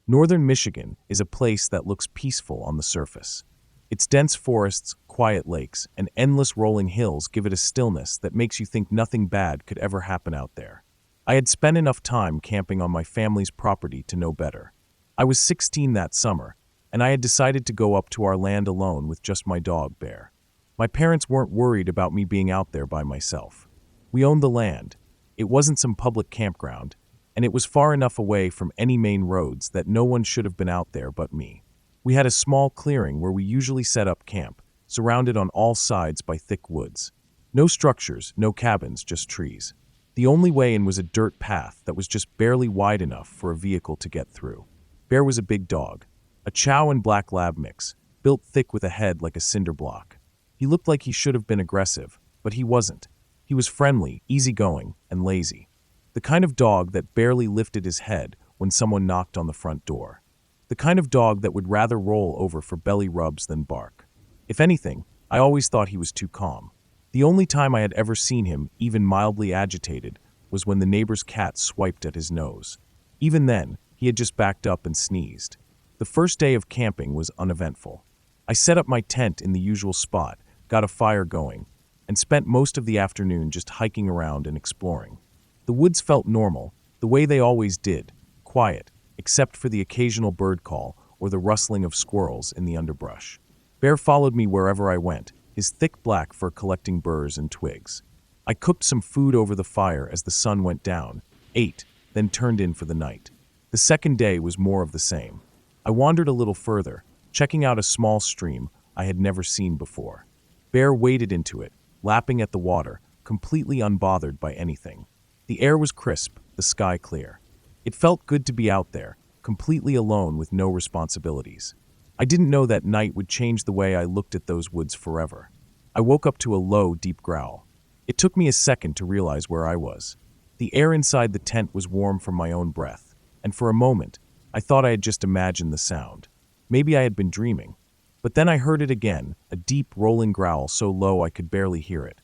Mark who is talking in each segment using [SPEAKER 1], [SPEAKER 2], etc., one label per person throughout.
[SPEAKER 1] Northern Michigan is a place that looks peaceful on the surface. Its dense forests, quiet lakes, and endless rolling hills give it a stillness that makes you think nothing bad could ever happen out there. I had spent enough time camping on my family's property to know better. I was 16 that summer, and I had decided to go up to our land alone with just my dog, Bear. My parents weren't worried about me being out there by myself. We owned the land. It wasn't some public campground, and it was far enough away from any main roads that no one should have been out there but me. We had a small clearing where we usually set up camp, surrounded on all sides by thick woods. No structures, no cabins, just trees. The only way in was a dirt path that was just barely wide enough for a vehicle to get through. Bear was a big dog, a chow and black lab mix, built thick with a head like a cinder block. He looked like he should have been aggressive, but he wasn't. He was friendly, easygoing, and lazy. The kind of dog that barely lifted his head when someone knocked on the front door. The kind of dog that would rather roll over for belly rubs than bark. If anything, I always thought he was too calm. The only time I had ever seen him even mildly agitated was when the neighbor's cat swiped at his nose. Even then, he had just backed up and sneezed. The first day of camping was uneventful. I set up my tent in the usual spot, got a fire going, and spent most of the afternoon just hiking around and exploring. The woods felt normal, the way they always did, quiet, except for the occasional bird call or the rustling of squirrels in the underbrush. Bear followed me wherever I went, his thick black fur collecting burrs and twigs. I cooked some food over the fire as the sun went down, ate, then turned in for the night. The second day was more of the same. I wandered a little further, checking out a small stream I had never seen before. Bear waded into it, lapping at the water, completely unbothered by anything. The air was crisp, the sky clear. It felt good to be out there, completely alone with no responsibilities. I didn't know that night would change the way I looked at those woods forever. I woke up to a low, deep growl. It took me a second to realize where I was. The air inside the tent was warm from my own breath, and for a moment, I thought I had just imagined the sound. Maybe I had been dreaming. But then I heard it again, a deep, rolling growl so low I could barely hear it.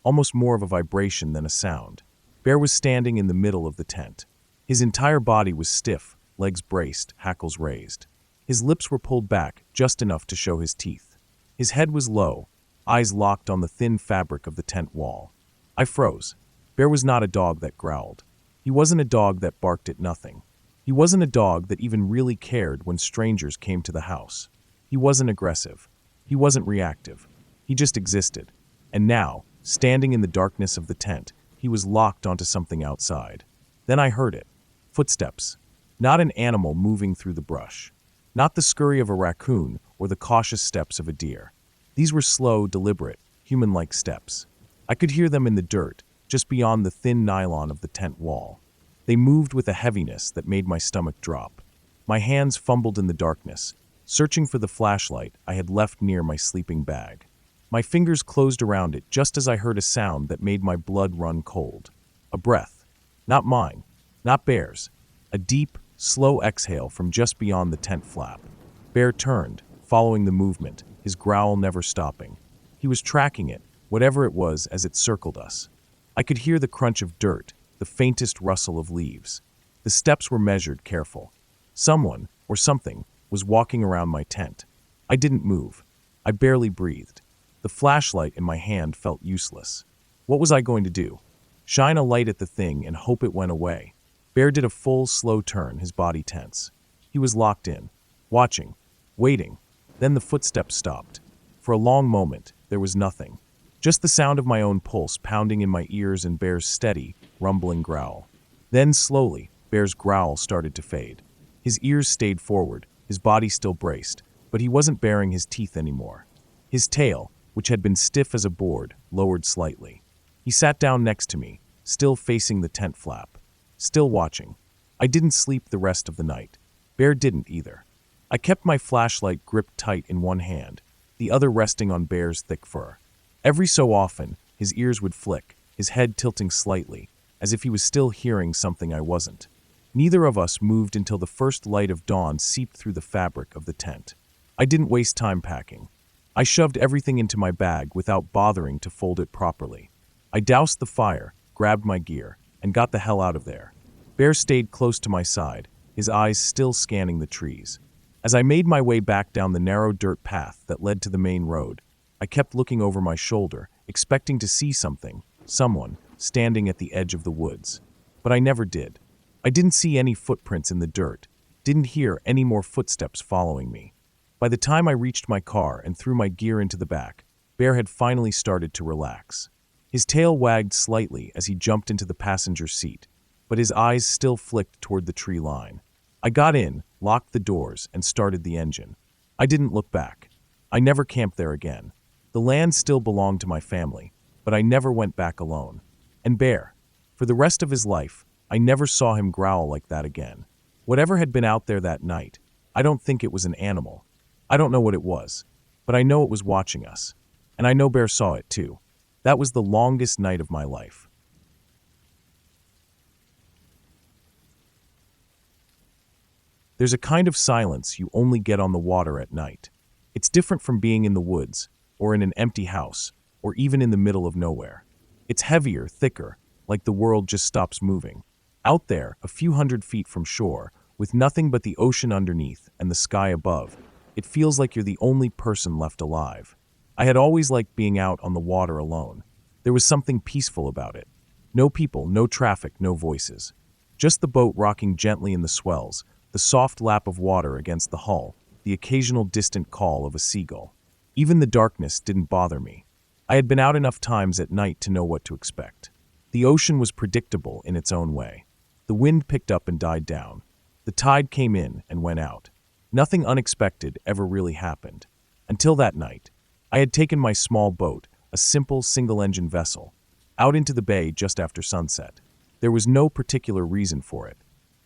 [SPEAKER 1] Almost more of a vibration than a sound. Bear was standing in the middle of the tent. His entire body was stiff, legs braced, hackles raised. His lips were pulled back, just enough to show his teeth. His head was low, eyes locked on the thin fabric of the tent wall. I froze. Bear was not a dog that growled. He wasn't a dog that barked at nothing. He wasn't a dog that even really cared when strangers came to the house. He wasn't aggressive. He wasn't reactive. He just existed. And now, standing in the darkness of the tent, he was locked onto something outside. Then I heard it. Footsteps. Not an animal moving through the brush. Not the scurry of a raccoon or the cautious steps of a deer. These were slow, deliberate, human-like steps. I could hear them in the dirt, just beyond the thin nylon of the tent wall. They moved with a heaviness that made my stomach drop. My hands fumbled in the darkness, searching for the flashlight I had left near my sleeping bag. My fingers closed around it just as I heard a sound that made my blood run cold. A breath. Not mine. Not Bear's. A deep, slow exhale from just beyond the tent flap. Bear turned, following the movement, his growl never stopping. He was tracking it, whatever it was, as it circled us. I could hear the crunch of dirt, the faintest rustle of leaves. The steps were measured, careful. Someone, or something, was walking around my tent. I didn't move. I barely breathed. The flashlight in my hand felt useless. What was I going to do? Shine a light at the thing and hope it went away? Bear did a full, slow turn, his body tense. He was locked in, watching, waiting. Then the footsteps stopped. For a long moment, there was nothing. Just the sound of my own pulse pounding in my ears and Bear's steady, rumbling growl. Then, slowly, Bear's growl started to fade. His ears stayed forward, his body still braced, but he wasn't baring his teeth anymore. His tail, which had been stiff as a board, lowered slightly. He sat down next to me, still facing the tent flap. Still watching. I didn't sleep the rest of the night. Bear didn't either. I kept my flashlight gripped tight in one hand, the other resting on Bear's thick fur. Every so often, his ears would flick, his head tilting slightly, as if he was still hearing something I wasn't. Neither of us moved until the first light of dawn seeped through the fabric of the tent. I didn't waste time packing. I shoved everything into my bag without bothering to fold it properly. I doused the fire, grabbed my gear, and got the hell out of there. Bear stayed close to my side, his eyes still scanning the trees. As I made my way back down the narrow dirt path that led to the main road, I kept looking over my shoulder, expecting to see someone, standing at the edge of the woods. But I never did. I didn't see any footprints in the dirt, didn't hear any more footsteps following me. By the time I reached my car and threw my gear into the back, Bear had finally started to relax. His tail wagged slightly as he jumped into the passenger seat, but his eyes still flicked toward the tree line. I got in, locked the doors, and started the engine. I didn't look back. I never camped there again. The land still belonged to my family, but I never went back alone. And Bear, for the rest of his life, I never saw him growl like that again. Whatever had been out there that night, I don't think it was an animal. I don't know what it was, but I know it was watching us. And I know Bear saw it too. That was the longest night of my life. There's a kind of silence you only get on the water at night. It's different from being in the woods, or in an empty house, or even in the middle of nowhere. It's heavier, thicker, like the world just stops moving. Out there, a few hundred feet from shore, with nothing but the ocean underneath and the sky above, it feels like you're the only person left alive. I had always liked being out on the water alone. There was something peaceful about it. No people, no traffic, no voices. Just the boat rocking gently in the swells, the soft lap of water against the hull, the occasional distant call of a seagull. Even the darkness didn't bother me. I had been out enough times at night to know what to expect. The ocean was predictable in its own way. The wind picked up and died down. The tide came in and went out. Nothing unexpected ever really happened. Until that night. I had taken my small boat, a simple single-engine vessel, out into the bay just after sunset. There was no particular reason for it.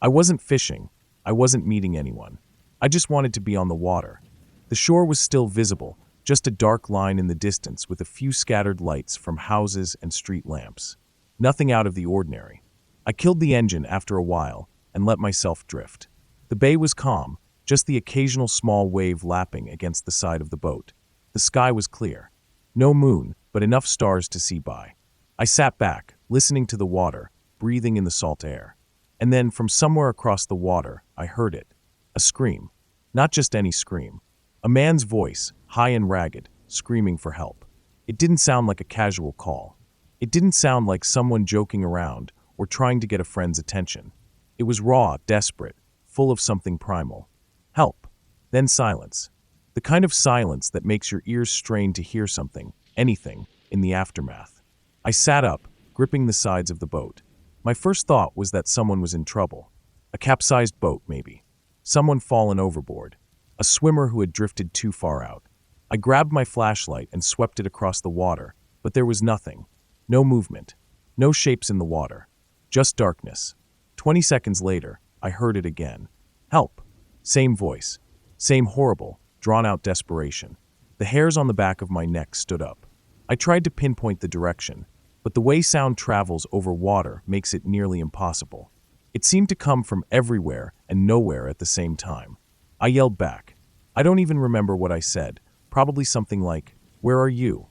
[SPEAKER 1] I wasn't fishing. I wasn't meeting anyone. I just wanted to be on the water. The shore was still visible, just a dark line in the distance with a few scattered lights from houses and street lamps. Nothing out of the ordinary. I killed the engine after a while and let myself drift. The bay was calm, just the occasional small wave lapping against the side of the boat. The sky was clear. No moon, but enough stars to see by. I sat back, listening to the water, breathing in the salt air. And then, from somewhere across the water, I heard it. A scream. Not just any scream. A man's voice, high and ragged, screaming for help. It didn't sound like a casual call. It didn't sound like someone joking around or trying to get a friend's attention. It was raw, desperate, full of something primal. Help. Then silence. The kind of silence that makes your ears strain to hear something, anything, in the aftermath. I sat up, gripping the sides of the boat. My first thought was that someone was in trouble. A capsized boat, maybe. Someone fallen overboard. A swimmer who had drifted too far out. I grabbed my flashlight and swept it across the water, but there was nothing. No movement. No shapes in the water. Just darkness. 20 seconds later, I heard it again. Help. Same voice. Same horrible, drawn-out desperation. The hairs on the back of my neck stood up. I tried to pinpoint the direction, but the way sound travels over water makes it nearly impossible. It seemed to come from everywhere and nowhere at the same time. I yelled back. I don't even remember what I said, probably something like, "Where are you?"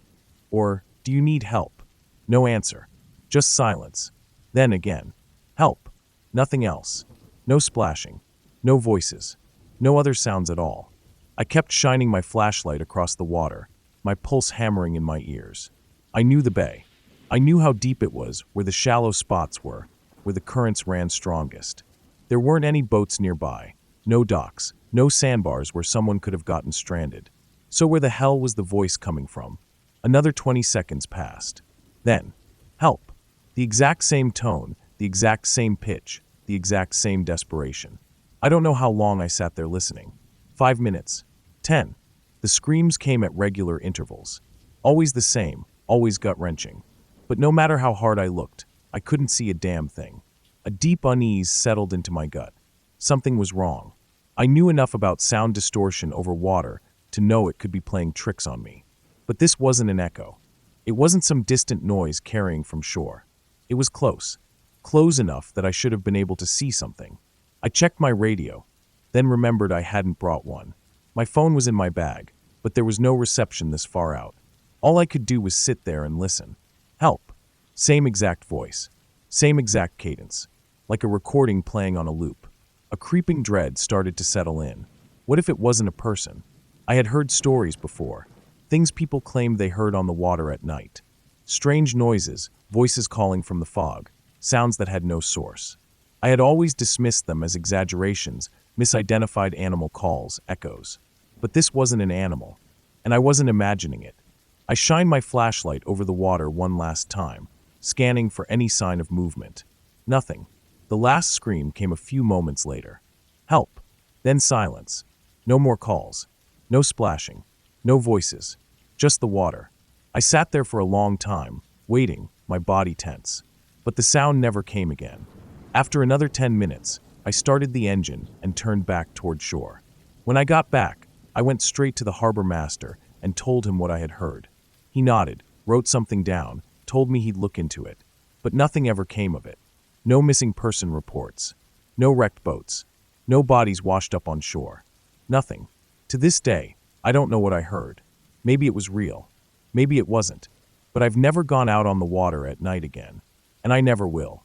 [SPEAKER 1] Or, "Do you need help?" No answer. Just silence. Then again. Help. Nothing else. No splashing. No voices. No other sounds at all. I kept shining my flashlight across the water, my pulse hammering in my ears. I knew the bay. I knew how deep it was, where the shallow spots were, where the currents ran strongest. There weren't any boats nearby, no docks, no sandbars where someone could have gotten stranded. So where the hell was the voice coming from? Another 20 seconds passed. Then, help. The exact same tone, the exact same pitch, the exact same desperation. I don't know how long I sat there listening. 5 minutes. 10. The screams came at regular intervals. Always the same, always gut-wrenching. But no matter how hard I looked, I couldn't see a damn thing. A deep unease settled into my gut. Something was wrong. I knew enough about sound distortion over water to know it could be playing tricks on me. But this wasn't an echo. It wasn't some distant noise carrying from shore. It was close. Close enough that I should have been able to see something. I checked my radio, then remembered I hadn't brought one. My phone was in my bag, but there was no reception this far out. All I could do was sit there and listen. Help. Same exact voice. Same exact cadence. Like a recording playing on a loop. A creeping dread started to settle in. What if it wasn't a person? I had heard stories before, things people claimed they heard on the water at night. Strange noises, voices calling from the fog, sounds that had no source. I had always dismissed them as exaggerations, misidentified animal calls, echoes. But this wasn't an animal, and I wasn't imagining it. I shined my flashlight over the water one last time, scanning for any sign of movement. Nothing. The last scream came a few moments later. Help. Then silence. No more calls. No splashing. No voices. Just the water. I sat there for a long time, waiting, my body tense. But the sound never came again. After another 10 minutes, I started the engine and turned back toward shore. When I got back, I went straight to the harbor master and told him what I had heard. He nodded, wrote something down, told me he'd look into it. But nothing ever came of it. No missing person reports. No wrecked boats. No bodies washed up on shore. Nothing. To this day, I don't know what I heard. Maybe it was real. Maybe it wasn't. But I've never gone out on the water at night again. And I never will.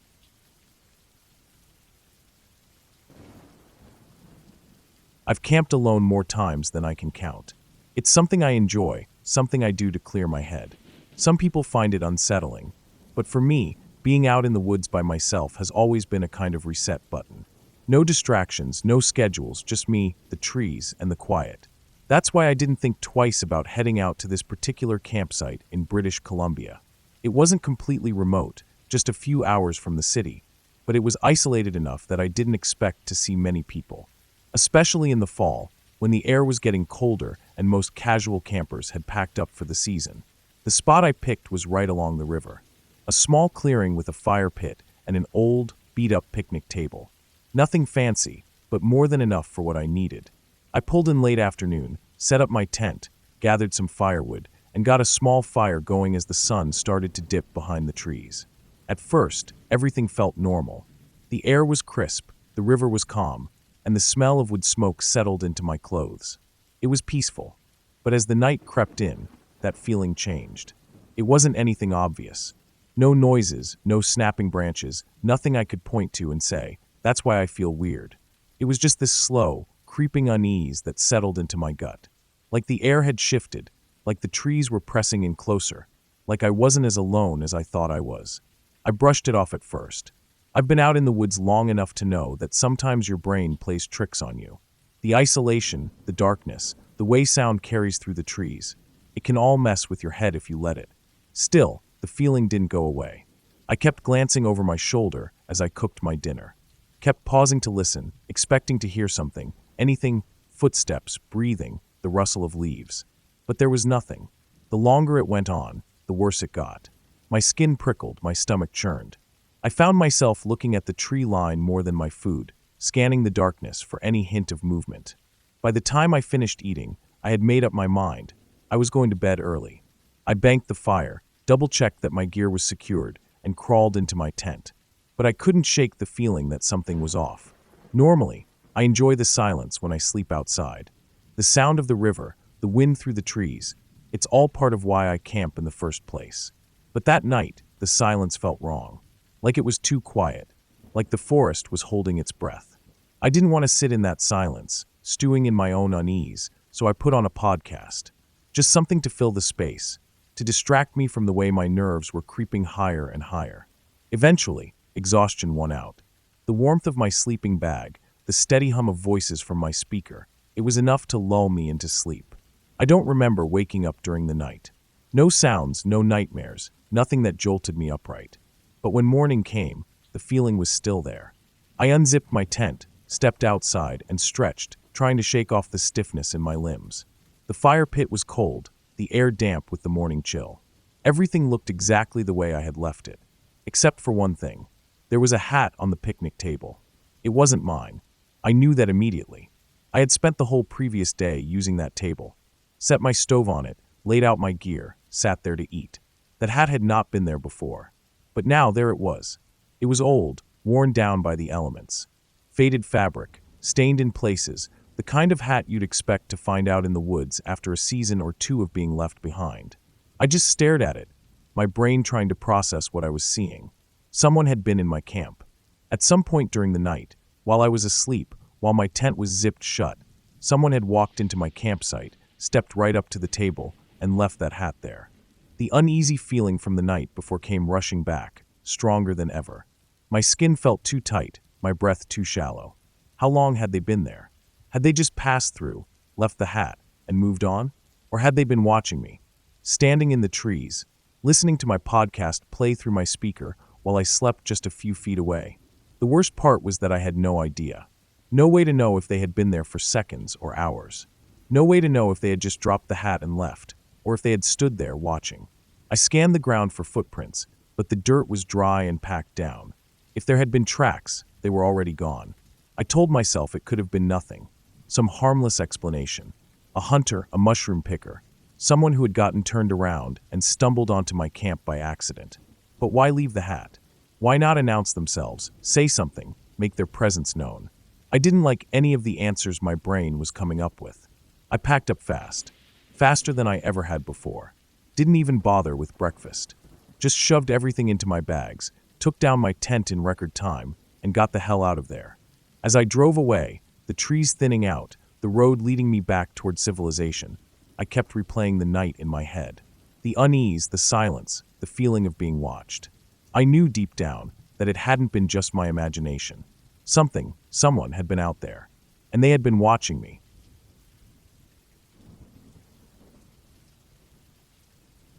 [SPEAKER 1] I've camped alone more times than I can count. It's something I enjoy, something I do to clear my head. Some people find it unsettling. But for me, being out in the woods by myself has always been a kind of reset button. No distractions, no schedules, just me, the trees, and the quiet. That's why I didn't think twice about heading out to this particular campsite in British Columbia. It wasn't completely remote, just a few hours from the city, but it was isolated enough that I didn't expect to see many people. Especially in the fall, when the air was getting colder and most casual campers had packed up for the season. The spot I picked was right along the river. A small clearing with a fire pit and an old, beat-up picnic table. Nothing fancy, but more than enough for what I needed. I pulled in late afternoon, set up my tent, gathered some firewood, and got a small fire going as the sun started to dip behind the trees. At first, everything felt normal. The air was crisp, the river was calm, and the smell of wood smoke settled into my clothes. It was peaceful. But as the night crept in, that feeling changed. It wasn't anything obvious. No noises, no snapping branches, nothing I could point to and say, that's why I feel weird. It was just this slow, creeping unease that settled into my gut. Like the air had shifted, like the trees were pressing in closer, like I wasn't as alone as I thought I was. I brushed it off at first. I've been out in the woods long enough to know that sometimes your brain plays tricks on you. The isolation, the darkness, the way sound carries through the trees. It can all mess with your head if you let it. Still, the feeling didn't go away. I kept glancing over my shoulder as I cooked my dinner. Kept pausing to listen, expecting to hear something, anything, footsteps, breathing, the rustle of leaves. But there was nothing. The longer it went on, the worse it got. My skin prickled, my stomach churned. I found myself looking at the tree line more than my food, scanning the darkness for any hint of movement. By the time I finished eating, I had made up my mind. I was going to bed early. I banked the fire, double-checked that my gear was secured, and crawled into my tent. But I couldn't shake the feeling that something was off. Normally, I enjoy the silence when I sleep outside. The sound of the river, the wind through the trees, it's all part of why I camp in the first place. But that night, the silence felt wrong. Like it was too quiet, like the forest was holding its breath. I didn't want to sit in that silence, stewing in my own unease, so I put on a podcast. Just something to fill the space, to distract me from the way my nerves were creeping higher and higher. Eventually, exhaustion won out. The warmth of my sleeping bag, the steady hum of voices from my speaker, it was enough to lull me into sleep. I don't remember waking up during the night. No sounds, no nightmares, nothing that jolted me upright. But when morning came, the feeling was still there. I unzipped my tent, stepped outside, and stretched, trying to shake off the stiffness in my limbs. The fire pit was cold, the air damp with the morning chill. Everything looked exactly the way I had left it. Except for one thing. There was a hat on the picnic table. It wasn't mine. I knew that immediately. I had spent the whole previous day using that table. Set my stove on it, laid out my gear, sat there to eat. That hat had not been there before. But now there it was. It was old, worn down by the elements. Faded fabric, stained in places, the kind of hat you'd expect to find out in the woods after a season or two of being left behind. I just stared at it, my brain trying to process what I was seeing. Someone had been in my camp. At some point during the night, While I was asleep, while my tent was zipped shut, someone had walked into my campsite, stepped right up to the table, and left that hat there. The uneasy feeling from the night before came rushing back, stronger than ever. My skin felt too tight, my breath too shallow. How long had they been there? Had they just passed through, left the hat, and moved on? Or had they been watching me, standing in the trees, listening to my podcast play through my speaker while I slept just a few feet away? The worst part was that I had no idea. No way to know if they had been there for seconds or hours. No way to know if they had just dropped the hat and left, or if they had stood there watching. I scanned the ground for footprints, but the dirt was dry and packed down. If there had been tracks, they were already gone. I told myself it could have been nothing. Some harmless explanation. A hunter, a mushroom picker, someone who had gotten turned around and stumbled onto my camp by accident. But why leave the hat? Why not announce themselves, say something, make their presence known? I didn't like any of the answers my brain was coming up with. I packed up fast, faster than I ever had before. Didn't even bother with breakfast. Just shoved everything into my bags, took down my tent in record time, and got the hell out of there. As I drove away, the trees thinning out, the road leading me back toward civilization, I kept replaying the night in my head. The unease, the silence, the feeling of being watched. I knew deep down that it hadn't been just my imagination. Someone had been out there, and they had been watching me.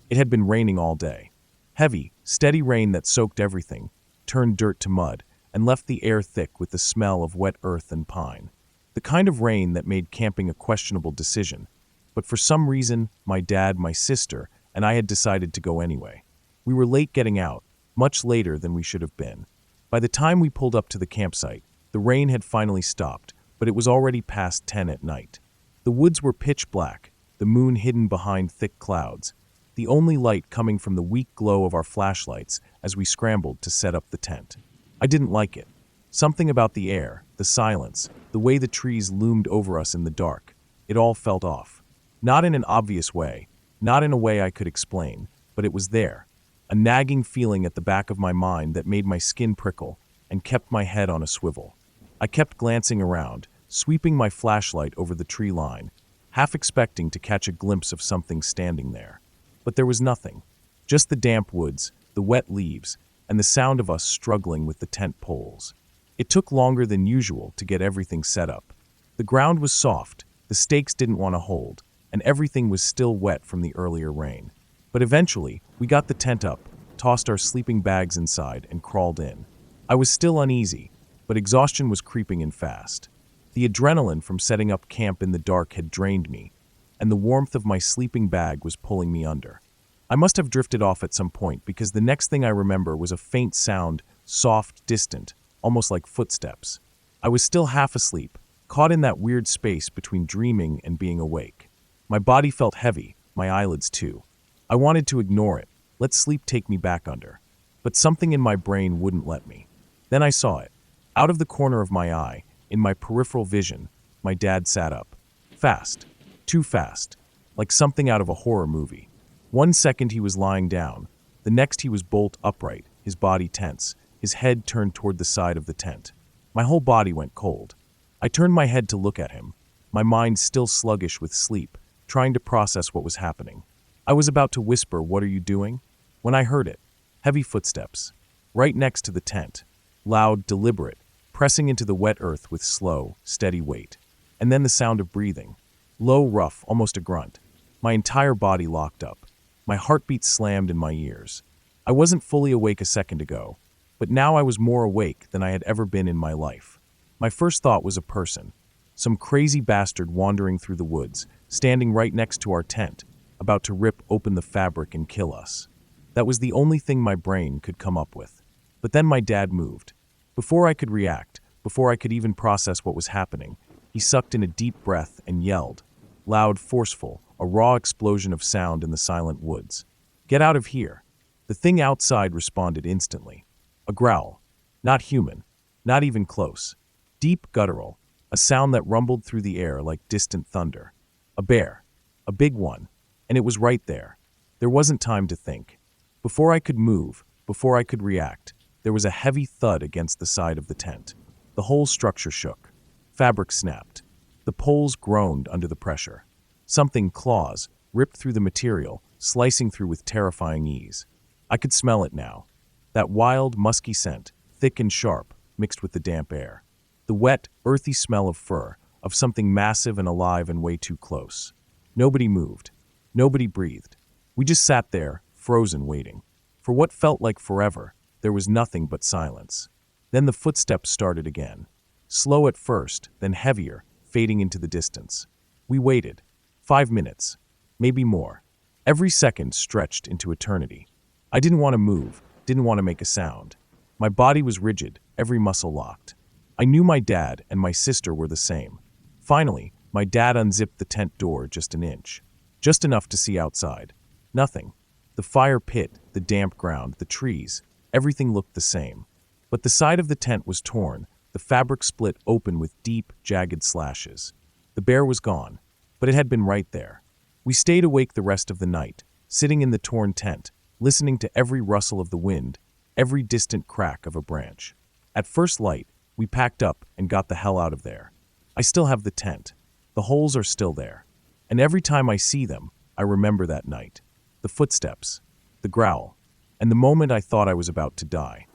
[SPEAKER 1] It had been raining all day. Heavy, steady rain that soaked everything, turned dirt to mud, and left the air thick with the smell of wet earth and pine. The kind of rain that made camping a questionable decision. But for some reason, my dad, my sister, and I had decided to go anyway. We were late getting out, much later than we should have been. By the time we pulled up to the campsite, the rain had finally stopped, but it was already past 10 at night. The woods were pitch black, the moon hidden behind thick clouds, the only light coming from the weak glow of our flashlights as we scrambled to set up the tent. I didn't like it. Something about the air, the silence, the way the trees loomed over us in the dark, it all felt off. Not in an obvious way, not in a way I could explain, but it was there. A nagging feeling at the back of my mind that made my skin prickle and kept my head on a swivel. I kept glancing around, sweeping my flashlight over the tree line, half expecting to catch a glimpse of something standing there. But there was nothing. Just the damp woods, the wet leaves, and the sound of us struggling with the tent poles. It took longer than usual to get everything set up. The ground was soft, the stakes didn't want to hold, and everything was still wet from the earlier rain. But eventually, we got the tent up, tossed our sleeping bags inside, and crawled in. I was still uneasy, but exhaustion was creeping in fast. The adrenaline from setting up camp in the dark had drained me, and the warmth of my sleeping bag was pulling me under. I must have drifted off at some point because the next thing I remember was a faint sound, soft, distant, almost like footsteps. I was still half asleep, caught in that weird space between dreaming and being awake. My body felt heavy, my eyelids too. I wanted to ignore it, let sleep take me back under. But something in my brain wouldn't let me. Then I saw it. Out of the corner of my eye, in my peripheral vision, my dad sat up. Fast. Too fast. Like something out of a horror movie. 1 second he was lying down. The next he was bolt upright, his body tense, his head turned toward the side of the tent. My whole body went cold. I turned my head to look at him, my mind still sluggish with sleep, trying to process what was happening. I was about to whisper, "What are you doing?" when I heard it. Heavy footsteps. Right next to the tent. Loud, deliberate, pressing into the wet earth with slow, steady weight. And then the sound of breathing. Low, rough, almost a grunt. My entire body locked up. My heartbeat slammed in my ears. I wasn't fully awake a second ago, but now I was more awake than I had ever been in my life. My first thought was a person. Some crazy bastard wandering through the woods, standing right next to our tent, about to rip open the fabric and kill us. That was the only thing my brain could come up with. But then my dad moved. Before I could react, before I could even process what was happening, he sucked in a deep breath and yelled. Loud, forceful, a raw explosion of sound in the silent woods. "Get out of here." The thing outside responded instantly. A growl. Not human. Not even close. Deep, guttural. A sound that rumbled through the air like distant thunder. A bear. A big one. And it was right there. There wasn't time to think. Before I could move, before I could react, there was a heavy thud against the side of the tent. The whole structure shook. Fabric snapped. The poles groaned under the pressure. Something claws ripped through the material, slicing through with terrifying ease. I could smell it now. That wild, musky scent, thick and sharp, mixed with the damp air. The wet, earthy smell of fur, of something massive and alive and way too close. Nobody moved. Nobody breathed. We just sat there, frozen, waiting. For what felt like forever, there was nothing but silence. Then the footsteps started again. Slow at first, then heavier, fading into the distance. We waited. 5 minutes. Maybe more. Every second stretched into eternity. I didn't want to move, didn't want to make a sound. My body was rigid, every muscle locked. I knew my dad and my sister were the same. Finally, my dad unzipped the tent door just an inch. Just enough to see outside. Nothing. The fire pit, the damp ground, the trees, everything looked the same. But the side of the tent was torn, the fabric split open with deep, jagged slashes. The bear was gone, but it had been right there. We stayed awake the rest of the night, sitting in the torn tent, listening to every rustle of the wind, every distant crack of a branch. At first light, we packed up and got the hell out of there. I still have the tent. The holes are still there. And every time I see them, I remember that night. The footsteps, the growl, and the moment I thought I was about to die.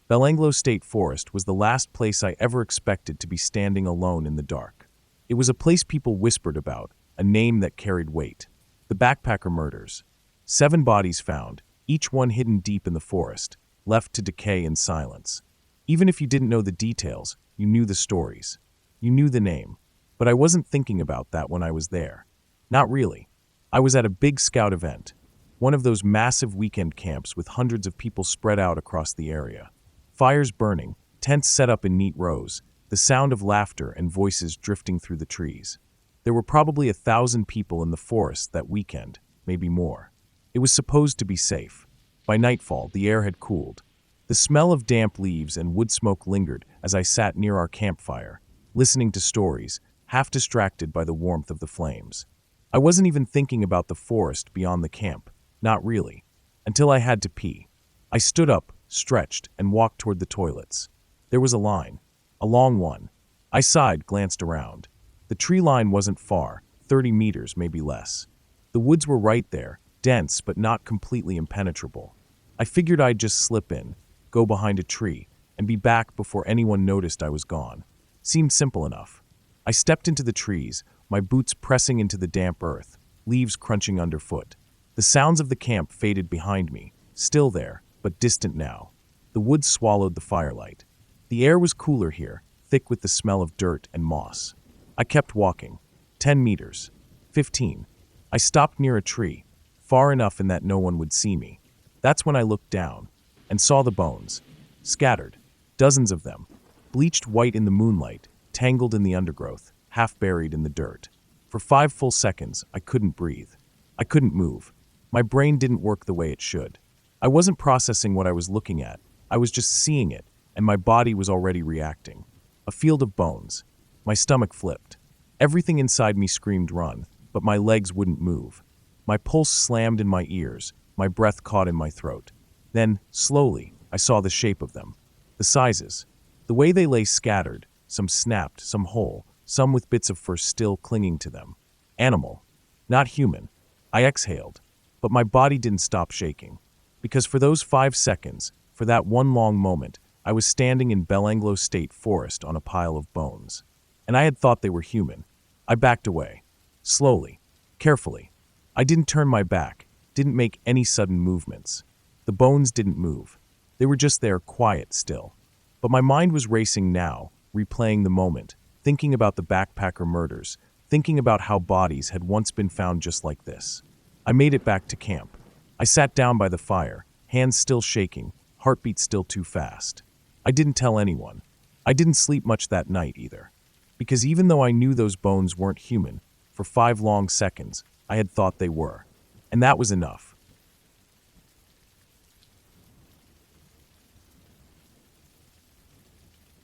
[SPEAKER 1] Belanglo State Forest was the last place I ever expected to be standing alone in the dark. It was a place people whispered about, a name that carried weight. The backpacker murders. 7 bodies found, each one hidden deep in the forest, left to decay in silence. Even if you didn't know the details, you knew the stories. You knew the name. But I wasn't thinking about that when I was there. Not really. I was at a big scout event, one of those massive weekend camps with hundreds of people spread out across the area. Fires burning, tents set up in neat rows, the sound of laughter and voices drifting through the trees. There were probably 1,000 people in the forest that weekend, maybe more. It was supposed to be safe. By nightfall, the air had cooled. The smell of damp leaves and wood smoke lingered as I sat near our campfire, listening to stories, half distracted by the warmth of the flames. I wasn't even thinking about the forest beyond the camp, not really, until I had to pee. I stood up, stretched, and walked toward the toilets. There was a line, a long one. I sighed, glanced around. The tree line wasn't far, 30 meters, maybe less. The woods were right there, dense but not completely impenetrable. I figured I'd just slip in, go behind a tree, and be back before anyone noticed I was gone. Seemed simple enough. I stepped into the trees, my boots pressing into the damp earth, leaves crunching underfoot. The sounds of the camp faded behind me, still there, but distant now. The woods swallowed the firelight. The air was cooler here, thick with the smell of dirt and moss. I kept walking. 10 meters. 15. I stopped near a tree, far enough in that no one would see me. That's when I looked down and saw the bones. Scattered. Dozens of them. Bleached white in the moonlight, tangled in the undergrowth, half buried in the dirt. For 5 full seconds, I couldn't breathe. I couldn't move. My brain didn't work the way it should. I wasn't processing what I was looking at. I was just seeing it, and my body was already reacting. A field of bones. My stomach flipped. Everything inside me screamed run, but my legs wouldn't move. My pulse slammed in my ears, my breath caught in my throat. Then, slowly, I saw the shape of them. The sizes. The way they lay scattered, some snapped, some whole, some with bits of fur still clinging to them. Animal. Not human. I exhaled, but my body didn't stop shaking. Because for those 5 seconds, for that one long moment, I was standing in Belanglo State Forest on a pile of bones. And I had thought they were human. I backed away. Slowly. Carefully. I didn't turn my back, didn't make any sudden movements. The bones didn't move. They were just there, quiet still. But my mind was racing now, replaying the moment, thinking about the backpacker murders, thinking about how bodies had once been found just like this. I made it back to camp. I sat down by the fire, hands still shaking, heartbeat still too fast. I didn't tell anyone. I didn't sleep much that night either. Because even though I knew those bones weren't human, for 5 long seconds, I had thought they were. And that was enough.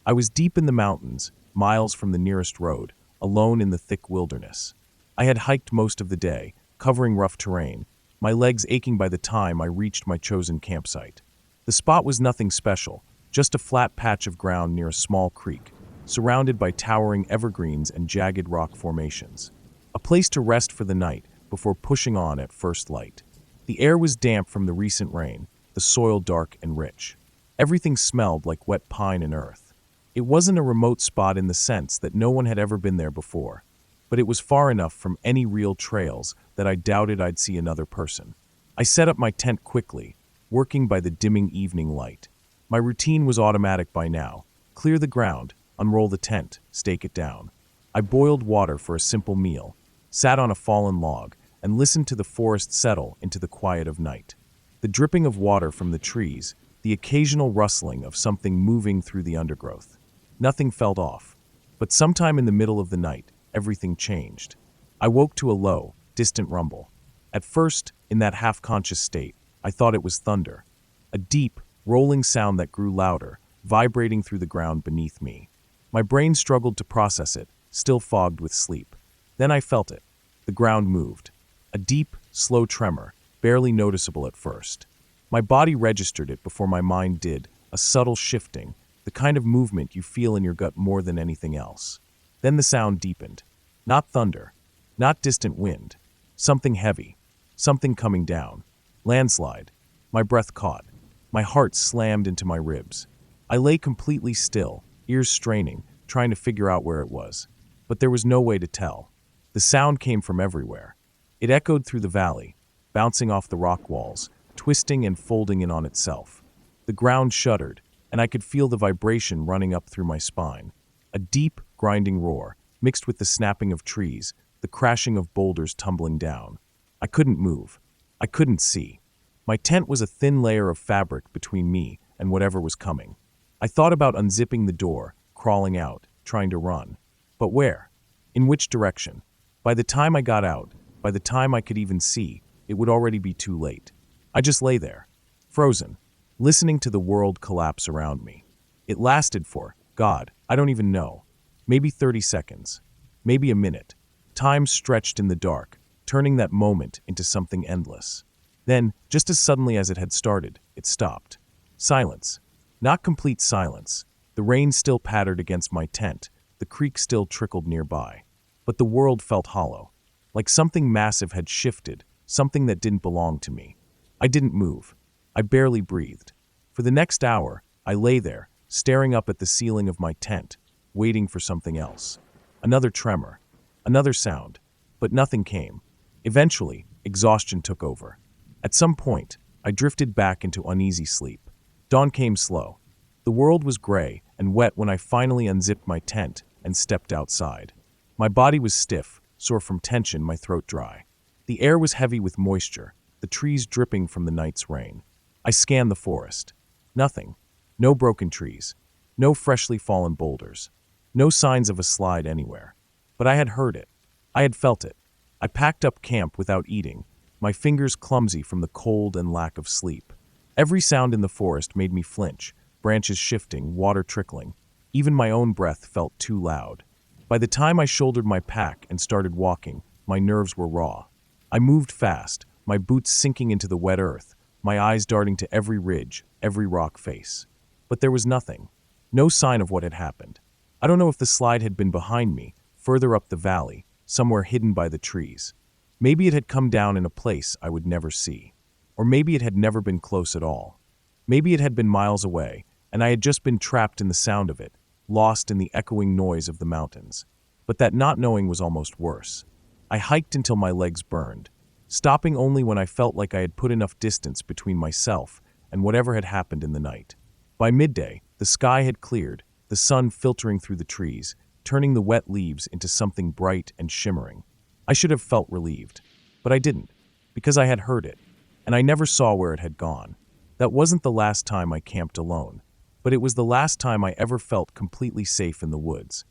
[SPEAKER 1] I was deep in the mountains, miles from the nearest road, alone in the thick wilderness. I had hiked most of the day, covering rough terrain, my legs aching by the time I reached my chosen campsite. The spot was nothing special, just a flat patch of ground near a small creek, surrounded by towering evergreens and jagged rock formations. A place to rest for the night before pushing on at first light. The air was damp from the recent rain, the soil dark and rich. Everything smelled like wet pine and earth. It wasn't a remote spot in the sense that no one had ever been there before, but it was far enough from any real trails that I doubted I'd see another person. I set up my tent quickly, working by the dimming evening light. My routine was automatic by now. Clear the ground, unroll the tent, stake it down. I boiled water for a simple meal, sat on a fallen log, and listened to the forest settle into the quiet of night. The dripping of water from the trees, the occasional rustling of something moving through the undergrowth. Nothing felt off. But sometime in the middle of the night, everything changed. I woke to a low, distant rumble. At first, in that half-conscious state, I thought it was thunder. A deep, rolling sound that grew louder, vibrating through the ground beneath me. My brain struggled to process it, still fogged with sleep. Then I felt it. The ground moved. A deep, slow tremor, barely noticeable at first. My body registered it before my mind did, a subtle shifting, the kind of movement you feel in your gut more than anything else. Then the sound deepened. Not thunder, not distant wind. Something heavy, something coming down. Landslide. My breath caught. My heart slammed into my ribs. I lay completely still, ears straining, trying to figure out where it was. But there was no way to tell. The sound came from everywhere. It echoed through the valley, bouncing off the rock walls, twisting and folding in on itself. The ground shuddered, and I could feel the vibration running up through my spine. A deep, grinding roar, mixed with the snapping of trees, the crashing of boulders tumbling down. I couldn't move. I couldn't see. My tent was a thin layer of fabric between me and whatever was coming. I thought about unzipping the door, crawling out, trying to run. But where? In which direction? By the time I got out, by the time I could even see, it would already be too late. I just lay there, frozen, listening to the world collapse around me. It lasted for, God, I don't even know. Maybe 30 seconds. Maybe a minute. Time stretched in the dark, turning that moment into something endless. Then, just as suddenly as it had started, it stopped. Silence. Not complete silence. The rain still pattered against my tent. The creek still trickled nearby. But the world felt hollow. Like something massive had shifted, something that didn't belong to me. I didn't move. I barely breathed. For the next hour, I lay there, staring up at the ceiling of my tent, waiting for something else. Another tremor. Another sound. But nothing came. Eventually, exhaustion took over. At some point, I drifted back into uneasy sleep. Dawn came slow. The world was gray and wet when I finally unzipped my tent and stepped outside. My body was stiff, sore from tension, my throat dry. The air was heavy with moisture, the trees dripping from the night's rain. I scanned the forest. Nothing. No broken trees. No freshly fallen boulders. No signs of a slide anywhere. But I had heard it. I had felt it. I packed up camp without eating, my fingers clumsy from the cold and lack of sleep. Every sound in the forest made me flinch, branches shifting, water trickling. Even my own breath felt too loud. By the time I shouldered my pack and started walking, my nerves were raw. I moved fast, my boots sinking into the wet earth, my eyes darting to every ridge, every rock face. But there was nothing. No sign of what had happened. I don't know if the slide had been behind me, further up the valley, somewhere hidden by the trees. Maybe it had come down in a place I would never see. Or maybe it had never been close at all. Maybe it had been miles away, and I had just been trapped in the sound of it, lost in the echoing noise of the mountains. But that not knowing was almost worse. I hiked until my legs burned, stopping only when I felt like I had put enough distance between myself and whatever had happened in the night. By midday, the sky had cleared, the sun filtering through the trees, turning the wet leaves into something bright and shimmering. I should have felt relieved, but I didn't, because I had heard it, and I never saw where it had gone. That wasn't the last time I camped alone, but it was the last time I ever felt completely safe in the woods.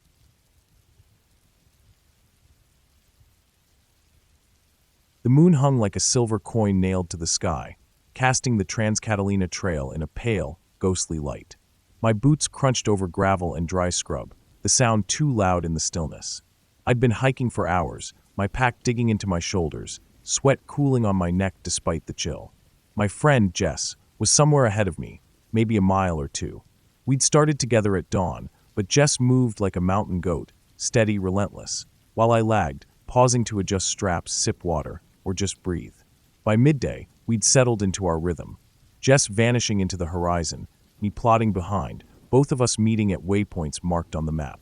[SPEAKER 1] The moon hung like a silver coin nailed to the sky, casting the Trans-Catalina Trail in a pale, ghostly light. My boots crunched over gravel and dry scrub, the sound too loud in the stillness. I'd been hiking for hours, my pack digging into my shoulders, sweat cooling on my neck despite the chill. My friend, Jess, was somewhere ahead of me, maybe a mile or two. We'd started together at dawn, but Jess moved like a mountain goat, steady, relentless, while I lagged, pausing to adjust straps, sip water, or just breathe. By midday, we'd settled into our rhythm. Jess vanishing into the horizon, me plodding behind, both of us meeting at waypoints marked on the map.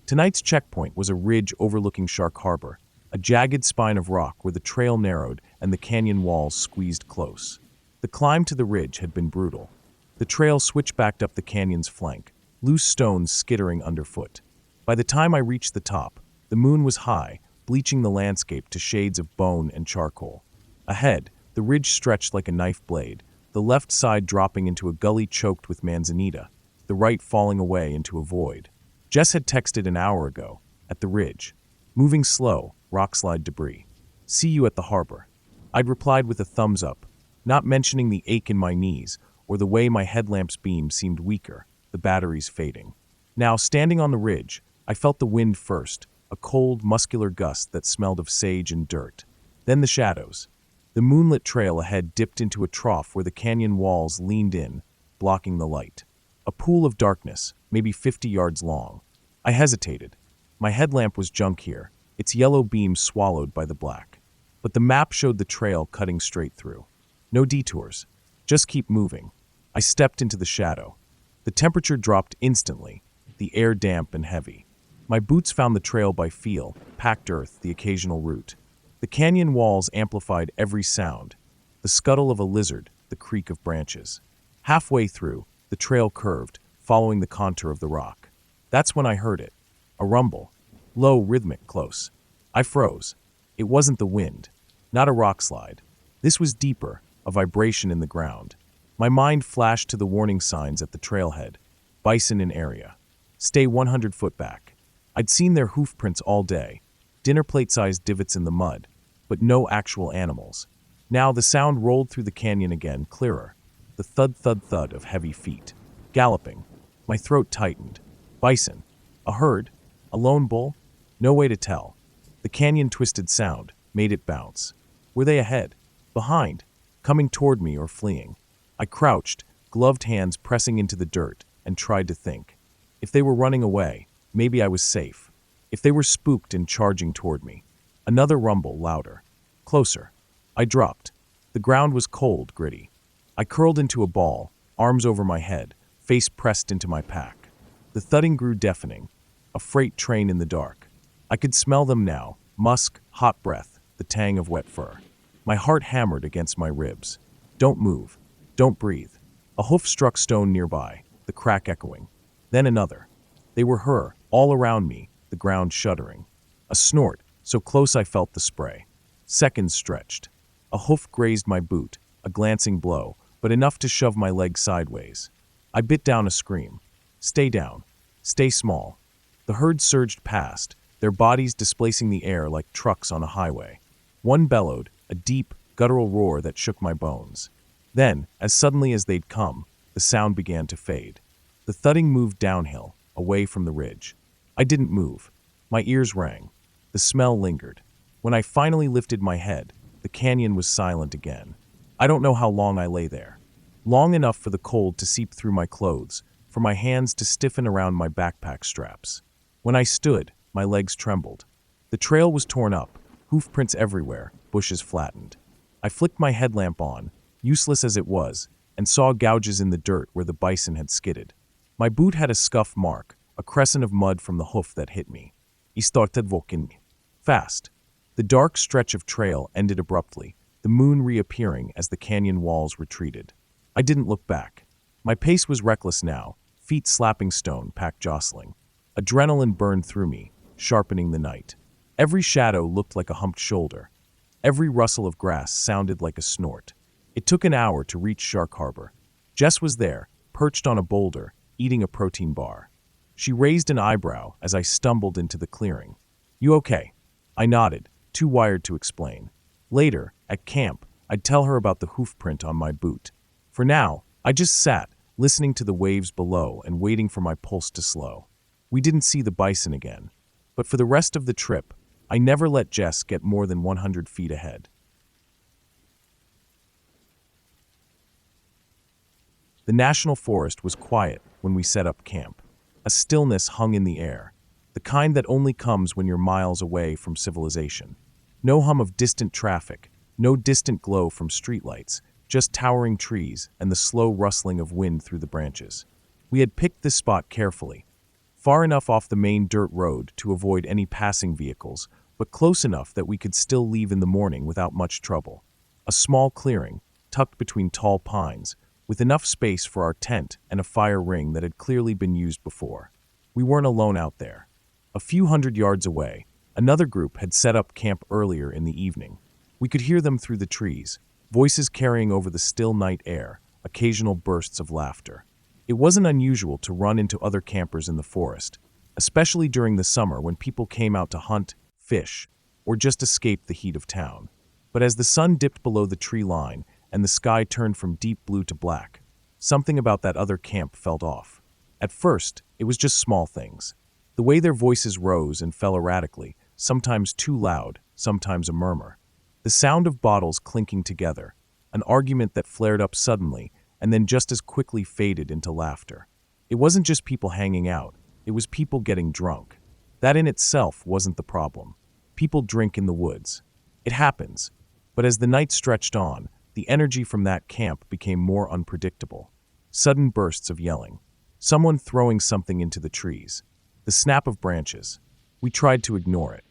[SPEAKER 1] Tonight's checkpoint was a ridge overlooking Shark Harbor, a jagged spine of rock where the trail narrowed and the canyon walls squeezed close. The climb to the ridge had been brutal. The trail switchbacked up the canyon's flank, loose stones skittering underfoot. By the time I reached the top, the moon was high, bleaching the landscape to shades of bone and charcoal. Ahead, the ridge stretched like a knife blade, the left side dropping into a gully choked with manzanita, the right falling away into a void. Jess had texted an hour ago, at the ridge. Moving slow, rockslide debris. See you at the harbor. I'd replied with a thumbs up, not mentioning the ache in my knees or the way my headlamp's beam seemed weaker, the batteries fading. Now, standing on the ridge, I felt the wind first, a cold, muscular gust that smelled of sage and dirt. Then the shadows. The moonlit trail ahead dipped into a trough where the canyon walls leaned in, blocking the light. A pool of darkness, maybe 50 yards long. I hesitated. My headlamp was junk here, its yellow beam swallowed by the black. But the map showed the trail cutting straight through. No detours. Just keep moving. I stepped into the shadow. The temperature dropped instantly, the air damp and heavy. My boots found the trail by feel, packed earth, the occasional root. The canyon walls amplified every sound. The scuttle of a lizard, the creak of branches. Halfway through, the trail curved, following the contour of the rock. That's when I heard it. A rumble. Low, rhythmic, close. I froze. It wasn't the wind. Not a rock slide. This was deeper, a vibration in the ground. My mind flashed to the warning signs at the trailhead. Bison in area. Stay 100 foot back. I'd seen their hoof prints all day. Dinner plate-sized divots in the mud, but no actual animals. Now the sound rolled through the canyon again, clearer. The thud-thud-thud of heavy feet. Galloping. My throat tightened. Bison. A herd? A lone bull? No way to tell. The canyon-twisted sound made it bounce. Were they ahead? Behind? Coming toward me or fleeing? I crouched, gloved hands pressing into the dirt, and tried to think. If they were running away, maybe I was safe. If they were spooked and charging toward me. Another rumble, louder. Closer. I dropped. The ground was cold, gritty. I curled into a ball, arms over my head, face pressed into my pack. The thudding grew deafening. A freight train in the dark. I could smell them now, musk, hot breath, the tang of wet fur. My heart hammered against my ribs. Don't move. Don't breathe. A hoof struck stone nearby, the crack echoing. Then another. They were her, all around me, the ground shuddering. A snort, so close I felt the spray. Seconds stretched. A hoof grazed my boot, a glancing blow, but enough to shove my leg sideways. I bit down a scream. Stay down. Stay small. The herd surged past, their bodies displacing the air like trucks on a highway. One bellowed, a deep, guttural roar that shook my bones. Then, as suddenly as they'd come, the sound began to fade. The thudding moved downhill, away from the ridge. I didn't move. My ears rang. The smell lingered. When I finally lifted my head, the canyon was silent again. I don't know how long I lay there. Long enough for the cold to seep through my clothes, for my hands to stiffen around my backpack straps. When I stood, my legs trembled. The trail was torn up, hoof prints everywhere, bushes flattened. I flicked my headlamp on, useless as it was, and saw gouges in the dirt where the bison had skidded. My boot had a scuff mark, a crescent of mud from the hoof that hit me. I started walking. Fast. The dark stretch of trail ended abruptly, the moon reappearing as the canyon walls retreated. I didn't look back. My pace was reckless now, feet slapping stone, pack jostling. Adrenaline burned through me, sharpening the night. Every shadow looked like a humped shoulder. Every rustle of grass sounded like a snort. It took an hour to reach Shark Harbor. Jess was there, perched on a boulder, eating a protein bar. She raised an eyebrow as I stumbled into the clearing. You okay? I nodded, too wired to explain. Later, at camp, I'd tell her about the hoof print on my boot. For now, I just sat, listening to the waves below and waiting for my pulse to slow. We didn't see the bison again. But for the rest of the trip, I never let Jess get more than 100 feet ahead. The national forest was quiet when we set up camp. A stillness hung in the air, the kind that only comes when you're miles away from civilization. No hum of distant traffic, no distant glow from streetlights, just towering trees and the slow rustling of wind through the branches. We had picked this spot carefully, far enough off the main dirt road to avoid any passing vehicles, but close enough that we could still leave in the morning without much trouble. A small clearing, tucked between tall pines, with enough space for our tent and a fire ring that had clearly been used before. We weren't alone out there. A few hundred yards away, another group had set up camp earlier in the evening. We could hear them through the trees, voices carrying over the still night air, occasional bursts of laughter. It wasn't unusual to run into other campers in the forest, especially during the summer when people came out to hunt, fish, or just escape the heat of town. But as the sun dipped below the tree line and the sky turned from deep blue to black, something about that other camp felt off. At first, it was just small things. The way their voices rose and fell erratically, sometimes too loud, sometimes a murmur. The sound of bottles clinking together, an argument that flared up suddenly and then just as quickly faded into laughter. It wasn't just people hanging out, it was people getting drunk. That in itself wasn't the problem. People drink in the woods. It happens. But as the night stretched on, the energy from that camp became more unpredictable. Sudden bursts of yelling. Someone throwing something into the trees. The snap of branches. We tried to ignore it.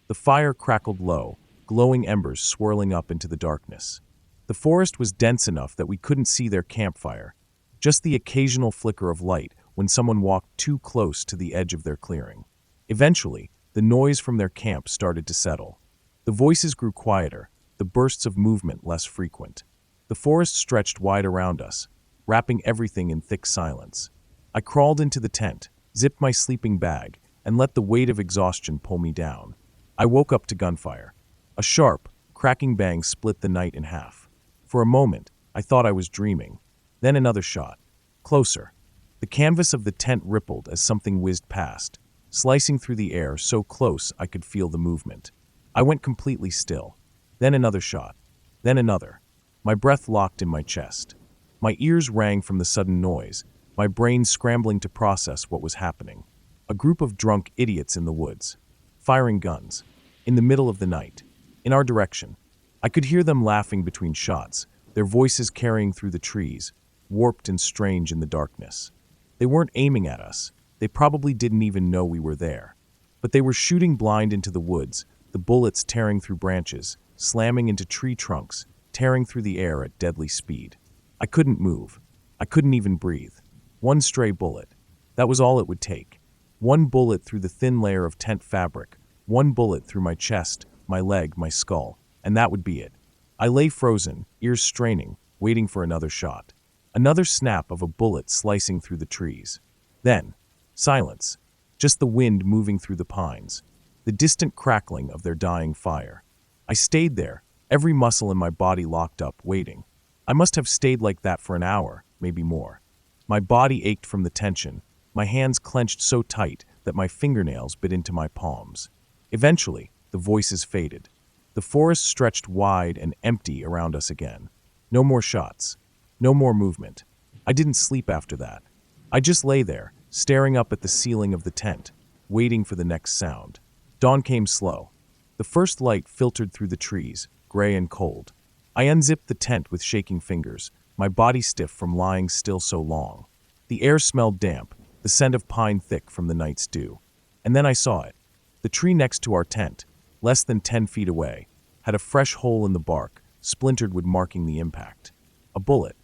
[SPEAKER 1] The fire crackled low, glowing embers swirling up into the darkness. The forest was dense enough that we couldn't see their campfire, just the occasional flicker of light when someone walked too close to the edge of their clearing. Eventually, the noise from their camp started to settle. The voices grew quieter, the bursts of movement less frequent. The forest stretched wide around us, wrapping everything in thick silence. I crawled into the tent, zipped my sleeping bag, and let the weight of exhaustion pull me down. I woke up to gunfire. A sharp, cracking bang split the night in half. For a moment, I thought I was dreaming. Then another shot. Closer. The canvas of the tent rippled as something whizzed past, slicing through the air so close I could feel the movement. I went completely still. Then another shot. Then another. My breath locked in my chest. My ears rang from the sudden noise, my brain scrambling to process what was happening. A group of drunk idiots in the woods, firing guns, in the middle of the night, in our direction. I could hear them laughing between shots, their voices carrying through the trees, warped and strange in the darkness. They weren't aiming at us. They probably didn't even know we were there. But they were shooting blind into the woods, the bullets tearing through branches, slamming into tree trunks, tearing through the air at deadly speed. I couldn't move. I couldn't even breathe. One stray bullet. That was all it would take. One bullet through the thin layer of tent fabric, one bullet through my chest, my leg, my skull, and that would be it. I lay frozen, ears straining, waiting for another shot. Another snap of a bullet slicing through the trees. Then, silence. Just the wind moving through the pines. The distant crackling of their dying fire. I stayed there, every muscle in my body locked up, waiting. I must have stayed like that for an hour, maybe more. My body ached from the tension, my hands clenched so tight that my fingernails bit into my palms. Eventually, the voices faded. The forest stretched wide and empty around us again. No more shots. No more movement. I didn't sleep after that. I just lay there, staring up at the ceiling of the tent, waiting for the next sound. Dawn came slow. The first light filtered through the trees, gray and cold. I unzipped the tent with shaking fingers, my body stiff from lying still so long. The air smelled damp, the scent of pine thick from the night's dew. And then I saw it. The tree next to our tent, less than 10 feet away, had a fresh hole in the bark, splintered wood marking the impact. A bullet.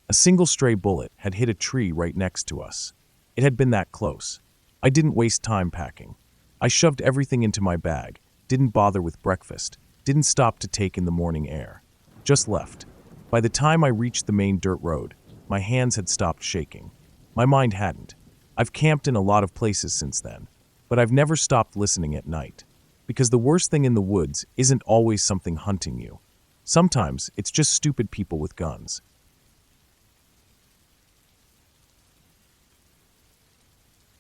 [SPEAKER 1] A single stray bullet had hit a tree right next to us. It had been that close. I didn't waste time packing. I shoved everything into my bag, didn't bother with breakfast, didn't stop to take in the morning air. Just left. By the time I reached the main dirt road, my hands had stopped shaking. My mind hadn't. I've camped in a lot of places since then, but I've never stopped listening at night. Because the worst thing in the woods isn't always something hunting you. Sometimes it's just stupid people with guns.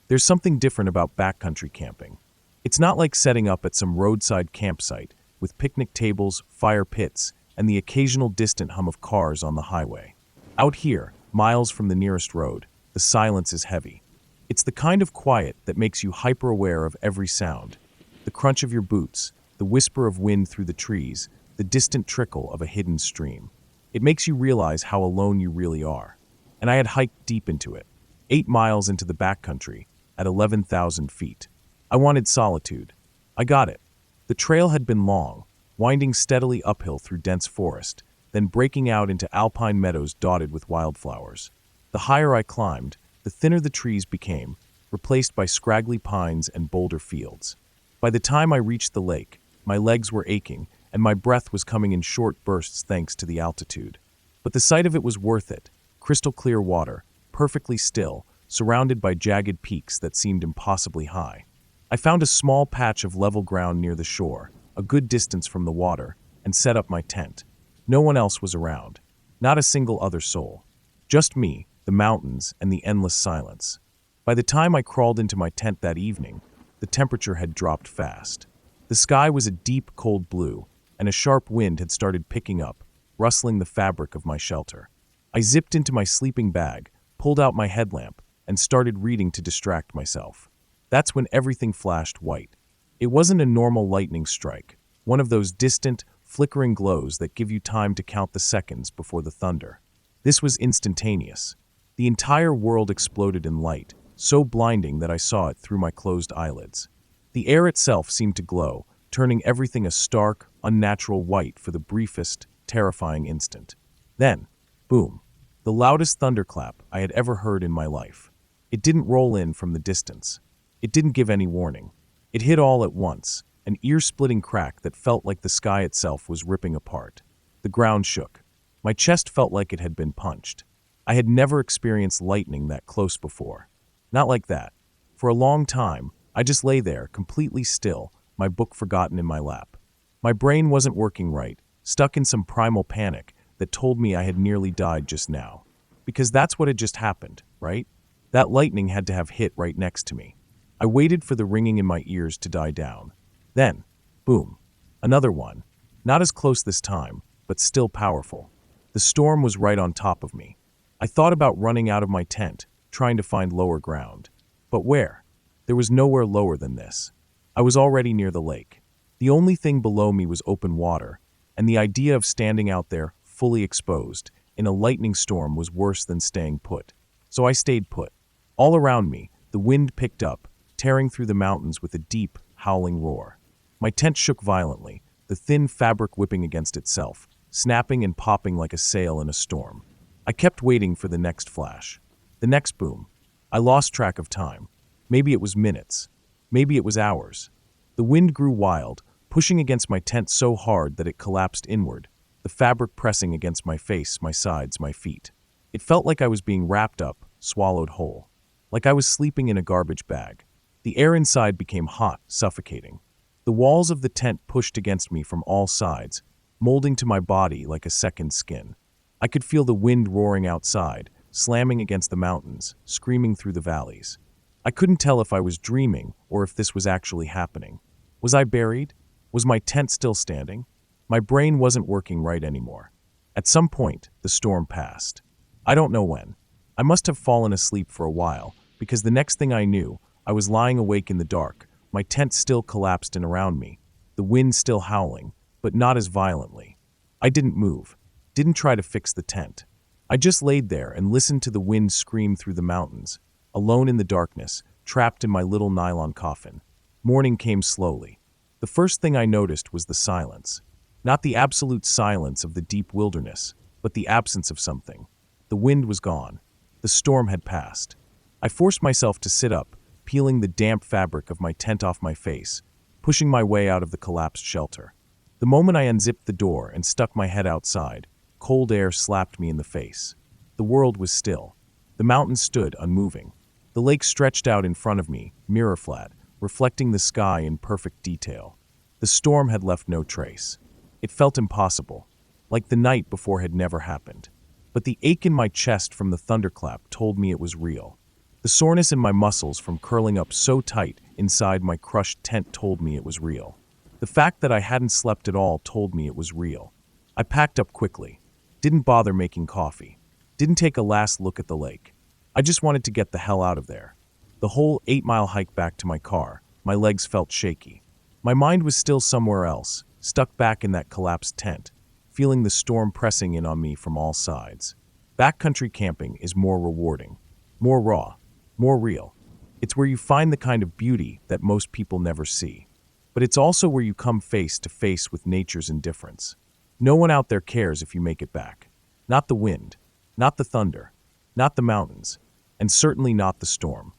[SPEAKER 1] There's something different about backcountry camping. It's not like setting up at some roadside campsite with picnic tables, fire pits, and the occasional distant hum of cars on the highway. Out here, miles from the nearest road. The silence is heavy. It's the kind of quiet that makes you hyper-aware of every sound. The crunch of your boots, the whisper of wind through the trees, the distant trickle of a hidden stream. It makes you realize how alone you really are. And I had hiked deep into it, 8 miles into the backcountry, at 11,000 feet. I wanted solitude. I got it. The trail had been long, winding steadily uphill through dense forest, then breaking out into alpine meadows dotted with wildflowers. The higher I climbed, the thinner the trees became, replaced by scraggly pines and boulder fields. By the time I reached the lake, my legs were aching, and my breath was coming in short bursts thanks to the altitude. But the sight of it was worth it. Crystal clear water, perfectly still, surrounded by jagged peaks that seemed impossibly high. I found a small patch of level ground near the shore, a good distance from the water, and set up my tent. No one else was around. Not a single other soul. Just me, the mountains, and the endless silence. By the time I crawled into my tent that evening, the temperature had dropped fast. The sky was a deep, cold blue, and a sharp wind had started picking up, rustling the fabric of my shelter. I zipped into my sleeping bag, pulled out my headlamp, and started reading to distract myself. That's when everything flashed white. It wasn't a normal lightning strike, one of those distant, flickering glows that give you time to count the seconds before the thunder. This was instantaneous. The entire world exploded in light, so blinding that I saw it through my closed eyelids. The air itself seemed to glow, turning everything a stark, unnatural white for the briefest, terrifying instant. Then, boom, the loudest thunderclap I had ever heard in my life. It didn't roll in from the distance. It didn't give any warning. It hit all at once, an ear-splitting crack that felt like the sky itself was ripping apart. The ground shook. My chest felt like it had been punched. I had never experienced lightning that close before. Not like that. For a long time, I just lay there, completely still, my book forgotten in my lap. My brain wasn't working right, stuck in some primal panic that told me I had nearly died just now. Because that's what had just happened, right? That lightning had to have hit right next to me. I waited for the ringing in my ears to die down. Then, boom, another one. Not as close this time, but still powerful. The storm was right on top of me. I thought about running out of my tent, trying to find lower ground. But where? There was nowhere lower than this. I was already near the lake. The only thing below me was open water, and the idea of standing out there, fully exposed, in a lightning storm was worse than staying put. So I stayed put. All around me, the wind picked up, tearing through the mountains with a deep, howling roar. My tent shook violently, the thin fabric whipping against itself, snapping and popping like a sail in a storm. I kept waiting for the next flash. The next boom. I lost track of time. Maybe it was minutes. Maybe it was hours. The wind grew wild, pushing against my tent so hard that it collapsed inward, the fabric pressing against my face, my sides, my feet. It felt like I was being wrapped up, swallowed whole. Like I was sleeping in a garbage bag. The air inside became hot, suffocating. The walls of the tent pushed against me from all sides, molding to my body like a second skin. I could feel the wind roaring outside, slamming against the mountains, screaming through the valleys. I couldn't tell if I was dreaming or if this was actually happening. Was I buried? Was my tent still standing? My brain wasn't working right anymore. At some point, the storm passed. I don't know when. I must have fallen asleep for a while, because the next thing I knew, I was lying awake in the dark, my tent still collapsed in around me, the wind still howling, but not as violently. I didn't move, didn't try to fix the tent. I just laid there and listened to the wind scream through the mountains, alone in the darkness, trapped in my little nylon coffin. Morning came slowly. The first thing I noticed was the silence. Not the absolute silence of the deep wilderness, but the absence of something. The wind was gone. The storm had passed. I forced myself to sit up, peeling the damp fabric of my tent off my face, pushing my way out of the collapsed shelter. The moment I unzipped the door and stuck my head outside, cold air slapped me in the face. The world was still. The mountains stood unmoving. The lake stretched out in front of me, mirror flat, reflecting the sky in perfect detail. The storm had left no trace. It felt impossible, like the night before had never happened. But the ache in my chest from the thunderclap told me it was real. The soreness in my muscles from curling up so tight inside my crushed tent told me it was real. The fact that I hadn't slept at all told me it was real. I packed up quickly. Didn't bother making coffee. Didn't take a last look at the lake. I just wanted to get the hell out of there. The whole 8-mile hike back to my car, my legs felt shaky. My mind was still somewhere else, stuck back in that collapsed tent, feeling the storm pressing in on me from all sides. Backcountry camping is more rewarding, more raw, more real. It's where you find the kind of beauty that most people never see. But it's also where you come face to face with nature's indifference. No one out there cares if you make it back. Not the wind, not the thunder, not the mountains, and certainly not the storm.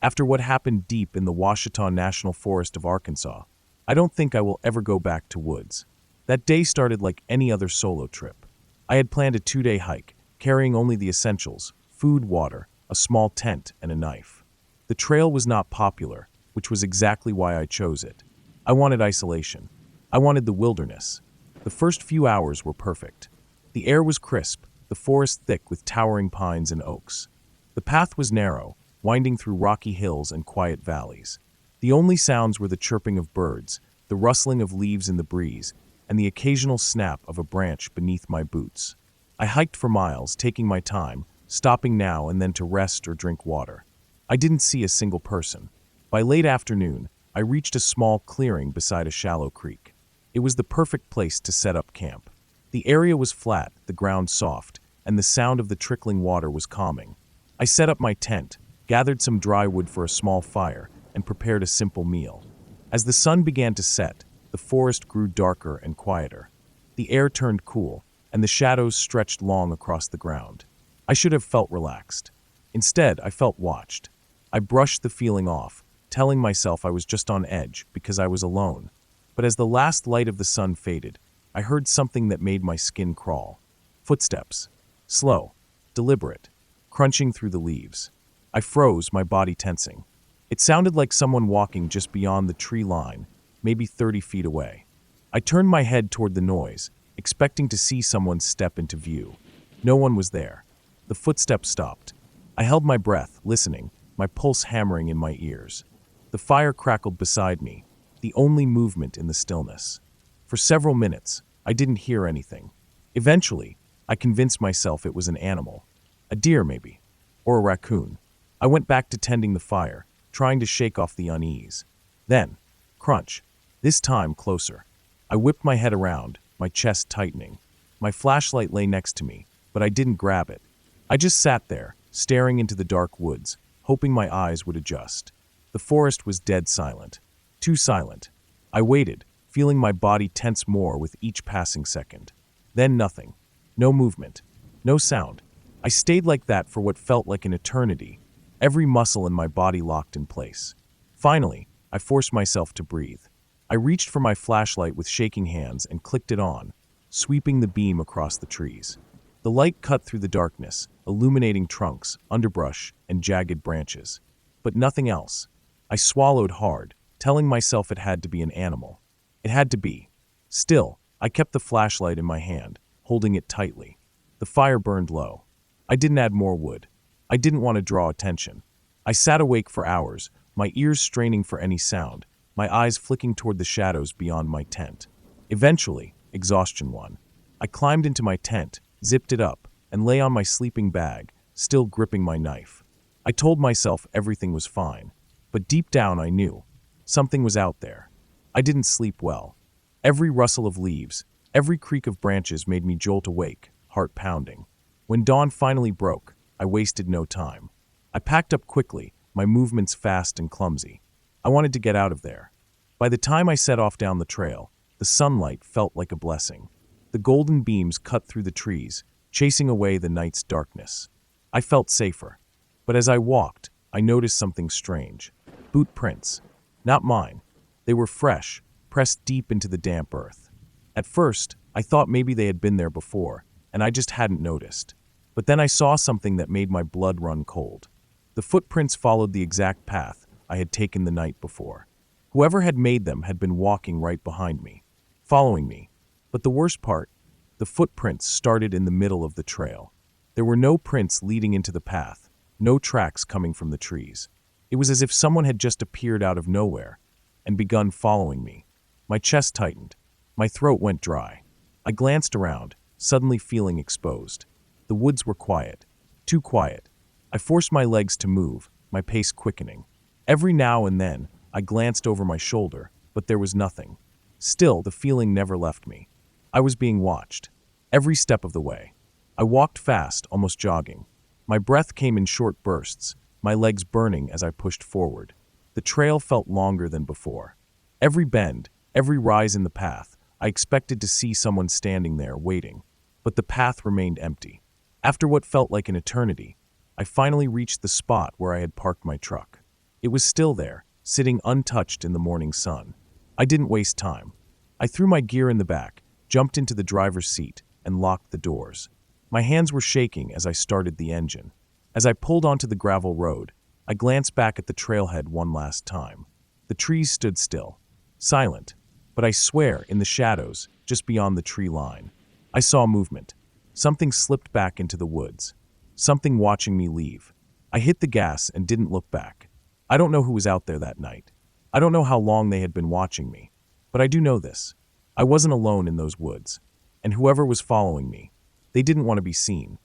[SPEAKER 1] After what happened deep in the Ouachita National Forest of Arkansas, I don't think I will ever go back to woods. That day started like any other solo trip. I had planned a 2-day hike, carrying only the essentials: food, water, a small tent, and a knife. The trail was not popular, which was exactly why I chose it. I wanted isolation. I wanted the wilderness. The first few hours were perfect. The air was crisp, the forest thick with towering pines and oaks. The path was narrow, winding through rocky hills and quiet valleys. The only sounds were the chirping of birds, the rustling of leaves in the breeze, and the occasional snap of a branch beneath my boots. I hiked for miles, taking my time, stopping now and then to rest or drink water. I didn't see a single person. By late afternoon, I reached a small clearing beside a shallow creek. It was the perfect place to set up camp. The area was flat, the ground soft, and the sound of the trickling water was calming. I set up my tent, gathered some dry wood for a small fire, and prepared a simple meal. As the sun began to set, the forest grew darker and quieter. The air turned cool, and the shadows stretched long across the ground. I should have felt relaxed. Instead, I felt watched. I brushed the feeling off, telling myself I was just on edge because I was alone. But as the last light of the sun faded, I heard something that made my skin crawl. Footsteps. Slow, deliberate, crunching through the leaves. I froze, my body tensing. It sounded like someone walking just beyond the tree line, maybe 30 feet away. I turned my head toward the noise, expecting to see someone step into view. No one was there. The footsteps stopped. I held my breath, listening, my pulse hammering in my ears. The fire crackled beside me, the only movement in the stillness. For several minutes, I didn't hear anything. Eventually, I convinced myself it was an animal. A deer, maybe. Or a raccoon. I went back to tending the fire, trying to shake off the unease. Then, crunch. This time closer. I whipped my head around, my chest tightening. My flashlight lay next to me, but I didn't grab it. I just sat there, staring into the dark woods, hoping my eyes would adjust. The forest was dead silent. Too silent. I waited, feeling my body tense more with each passing second. Then nothing. No movement. No sound. I stayed like that for what felt like an eternity, every muscle in my body locked in place. Finally, I forced myself to breathe. I reached for my flashlight with shaking hands and clicked it on, sweeping the beam across the trees. The light cut through the darkness, illuminating trunks, underbrush, and jagged branches. But nothing else. I swallowed hard, telling myself it had to be an animal. It had to be. Still, I kept the flashlight in my hand, holding it tightly. The fire burned low. I didn't add more wood. I didn't want to draw attention. I sat awake for hours, my ears straining for any sound, my eyes flicking toward the shadows beyond my tent. Eventually, exhaustion won. I climbed into my tent, zipped it up, and lay on my sleeping bag, still gripping my knife. I told myself everything was fine, but deep down I knew something was out there. I didn't sleep well. Every rustle of leaves, every creak of branches made me jolt awake, heart pounding. When dawn finally broke, I wasted no time. I packed up quickly, my movements fast and clumsy. I wanted to get out of there. By the time I set off down the trail, the sunlight felt like a blessing. The golden beams cut through the trees, chasing away the night's darkness. I felt safer. But as I walked, I noticed something strange. Boot prints. Not mine. They were fresh, pressed deep into the damp earth. At first, I thought maybe they had been there before, and I just hadn't noticed. But then I saw something that made my blood run cold. The footprints followed the exact path I had taken the night before. Whoever had made them had been walking right behind me, following me. But the worst part, the footprints started in the middle of the trail. There were no prints leading into the path, no tracks coming from the trees. It was as if someone had just appeared out of nowhere and begun following me. My chest tightened. My throat went dry. I glanced around, suddenly feeling exposed. The woods were quiet. Too quiet. I forced my legs to move, my pace quickening. Every now and then, I glanced over my shoulder, but there was nothing. Still, the feeling never left me. I was being watched. Every step of the way. I walked fast, almost jogging. My breath came in short bursts, my legs burning as I pushed forward. The trail felt longer than before. Every bend, every rise in the path, I expected to see someone standing there, waiting. But the path remained empty. After what felt like an eternity, I finally reached the spot where I had parked my truck. It was still there, sitting untouched in the morning sun. I didn't waste time. I threw my gear in the back, jumped into the driver's seat, and locked the doors. My hands were shaking as I started the engine. As I pulled onto the gravel road, I glanced back at the trailhead one last time. The trees stood still, silent, but I swear, in the shadows, just beyond the tree line, I saw movement. Something slipped back into the woods. Something watching me leave. I hit the gas and didn't look back. I don't know who was out there that night. I don't know how long they had been watching me. But I do know this. I wasn't alone in those woods. And whoever was following me, they didn't want to be seen.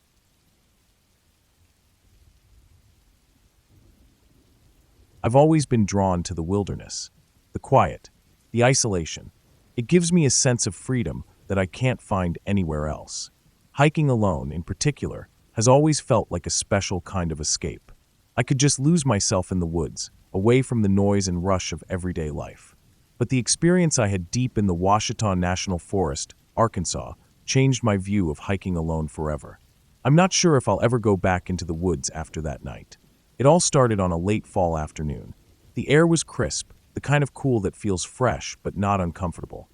[SPEAKER 1] I've always been drawn to the wilderness, the quiet, the isolation. It gives me a sense of freedom that I can't find anywhere else. Hiking alone, in particular, has always felt like a special kind of escape. I could just lose myself in the woods, away from the noise and rush of everyday life. But the experience I had deep in the Ouachita National Forest, Arkansas, changed my view of hiking alone forever. I'm not sure if I'll ever go back into the woods after that night. It all started on a late fall afternoon. The air was crisp, the kind of cool that feels fresh but not uncomfortable.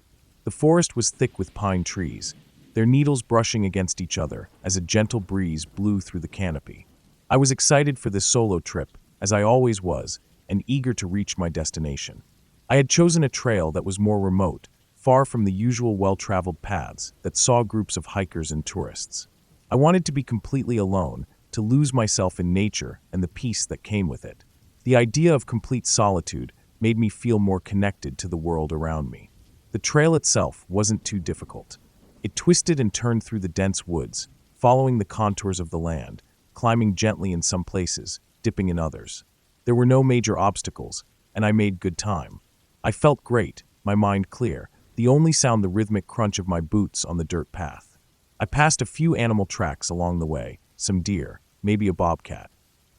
[SPEAKER 1] The forest was thick with pine trees, their needles brushing against each other as a gentle breeze blew through the canopy. I was excited for this solo trip, as I always was, and eager to reach my destination. I had chosen a trail that was more remote, far from the usual well-traveled paths that saw groups of hikers and tourists. I wanted to be completely alone, to lose myself in nature and the peace that came with it. The idea of complete solitude made me feel more connected to the world around me. The trail itself wasn't too difficult. It twisted and turned through the dense woods, following the contours of the land, climbing gently in some places, dipping in others. There were no major obstacles, and I made good time. I felt great, my mind clear, the only sound the rhythmic crunch of my boots on the dirt path. I passed a few animal tracks along the way, some deer, maybe a bobcat.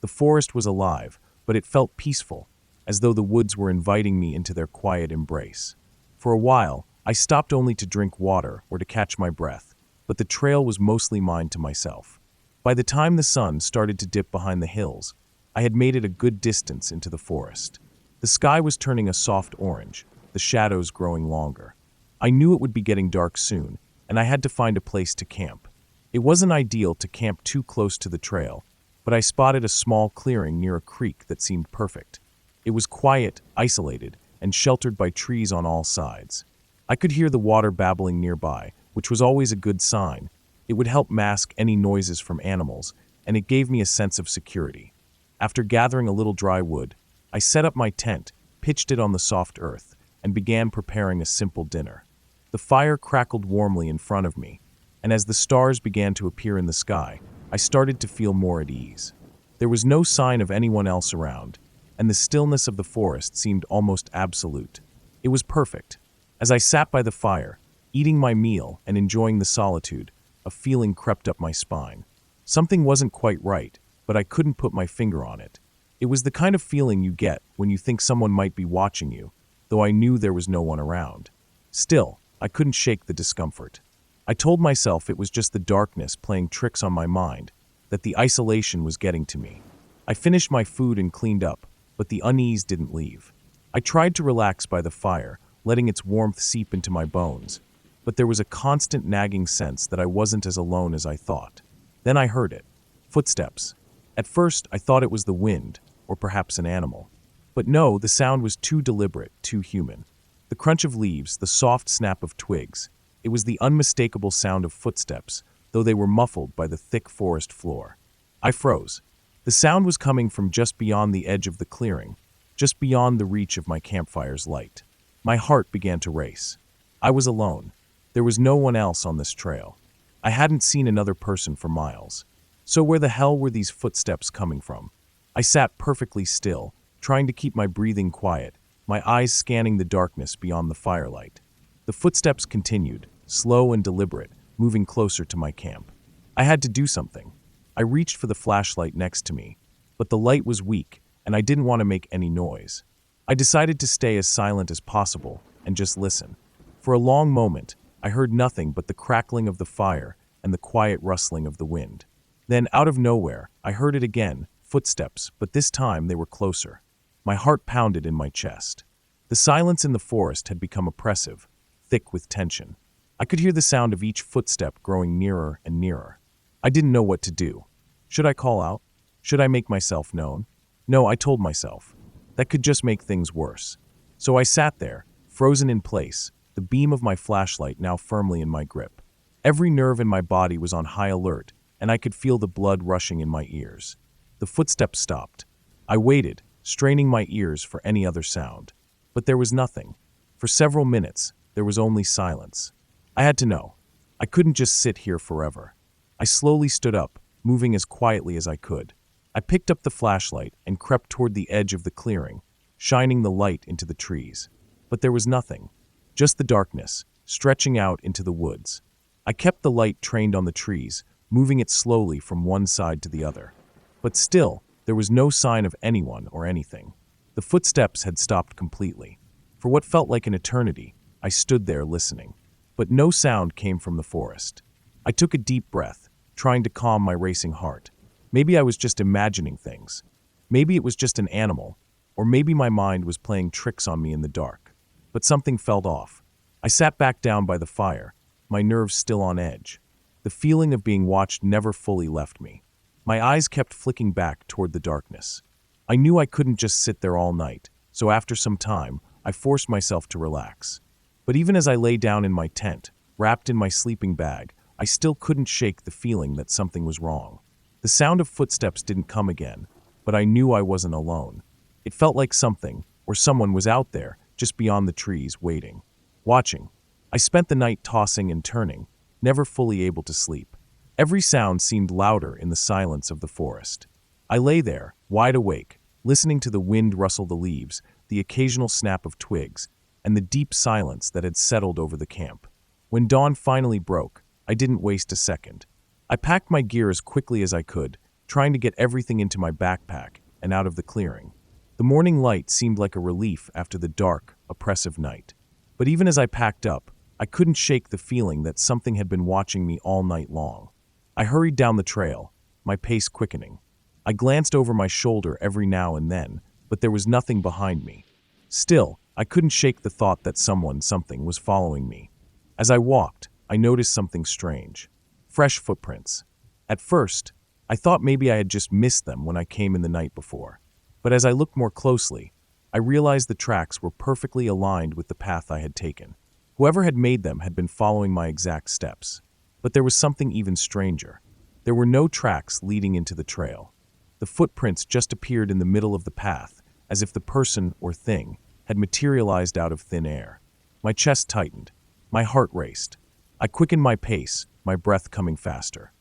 [SPEAKER 1] The forest was alive, but it felt peaceful, as though the woods were inviting me into their quiet embrace. For a while, I stopped only to drink water or to catch my breath, but the trail was mostly mine to myself. By the time the sun started to dip behind the hills, I had made it a good distance into the forest. The sky was turning a soft orange, the shadows growing longer. I knew it would be getting dark soon, and I had to find a place to camp. It wasn't ideal to camp too close to the trail, but I spotted a small clearing near a creek that seemed perfect. It was quiet, isolated, and sheltered by trees on all sides. I could hear the water babbling nearby, which was always a good sign. It would help mask any noises from animals, and it gave me a sense of security. After gathering a little dry wood, I set up my tent, pitched it on the soft earth, and began preparing a simple dinner. The fire crackled warmly in front of me, and as the stars began to appear in the sky, I started to feel more at ease. There was no sign of anyone else around, and the stillness of the forest seemed almost absolute. It was perfect. As I sat by the fire, eating my meal and enjoying the solitude, a feeling crept up my spine. Something wasn't quite right, but I couldn't put my finger on it. It was the kind of feeling you get when you think someone might be watching you, though I knew there was no one around. Still, I couldn't shake the discomfort. I told myself it was just the darkness playing tricks on my mind, that the isolation was getting to me. I finished my food and cleaned up, but the unease didn't leave. I tried to relax by the fire, letting its warmth seep into my bones, but there was a constant nagging sense that I wasn't as alone as I thought. Then I heard it. Footsteps. At first, I thought it was the wind, or perhaps an animal. But no, the sound was too deliberate, too human. The crunch of leaves, the soft snap of twigs. It was the unmistakable sound of footsteps, though they were muffled by the thick forest floor. I froze. The sound was coming from just beyond the edge of the clearing, just beyond the reach of my campfire's light. My heart began to race. I was alone. There was no one else on this trail. I hadn't seen another person for miles. So where the hell were these footsteps coming from? I sat perfectly still, trying to keep my breathing quiet, my eyes scanning the darkness beyond the firelight. The footsteps continued, slow and deliberate, moving closer to my camp. I had to do something. I reached for the flashlight next to me, but the light was weak, and I didn't want to make any noise. I decided to stay as silent as possible and just listen. For a long moment, I heard nothing but the crackling of the fire and the quiet rustling of the wind. Then, out of nowhere, I heard it again, footsteps, but this time they were closer. My heart pounded in my chest. The silence in the forest had become oppressive, thick with tension. I could hear the sound of each footstep growing nearer and nearer. I didn't know what to do. Should I call out? Should I make myself known? No, I told myself. That could just make things worse. So I sat there, frozen in place, the beam of my flashlight now firmly in my grip. Every nerve in my body was on high alert, and I could feel the blood rushing in my ears. The footsteps stopped. I waited, straining my ears for any other sound. But there was nothing. For several minutes, there was only silence. I had to know. I couldn't just sit here forever. I slowly stood up, moving as quietly as I could. I picked up the flashlight and crept toward the edge of the clearing, shining the light into the trees. But there was nothing. Just the darkness, stretching out into the woods. I kept the light trained on the trees, moving it slowly from one side to the other. But still, there was no sign of anyone or anything. The footsteps had stopped completely. For what felt like an eternity, I stood there listening. But no sound came from the forest. I took a deep breath, trying to calm my racing heart. Maybe I was just imagining things. Maybe it was just an animal, or maybe my mind was playing tricks on me in the dark. But something felt off. I sat back down by the fire, my nerves still on edge. The feeling of being watched never fully left me. My eyes kept flicking back toward the darkness. I knew I couldn't just sit there all night, so after some time, I forced myself to relax. But even as I lay down in my tent, wrapped in my sleeping bag, I still couldn't shake the feeling that something was wrong. The sound of footsteps didn't come again, but I knew I wasn't alone. It felt like something, or someone was out there, just beyond the trees, waiting, watching. I spent the night tossing and turning, never fully able to sleep. Every sound seemed louder in the silence of the forest. I lay there, wide awake, listening to the wind rustle the leaves, the occasional snap of twigs, and the deep silence that had settled over the camp. When dawn finally broke, I didn't waste a second. I packed my gear as quickly as I could, trying to get everything into my backpack and out of the clearing. The morning light seemed like a relief after the dark, oppressive night. But even as I packed up, I couldn't shake the feeling that something had been watching me all night long. I hurried down the trail, my pace quickening. I glanced over my shoulder every now and then, but there was nothing behind me. Still, I couldn't shake the thought that something was following me. As I walked, I noticed something strange. Fresh footprints. At first, I thought maybe I had just missed them when I came in the night before. But as I looked more closely, I realized the tracks were perfectly aligned with the path I had taken. Whoever had made them had been following my exact steps. But there was something even stranger. There were no tracks leading into the trail. The footprints just appeared in the middle of the path, as if the person or thing had materialized out of thin air. My chest tightened. My heart raced. I quickened my pace, my breath coming faster.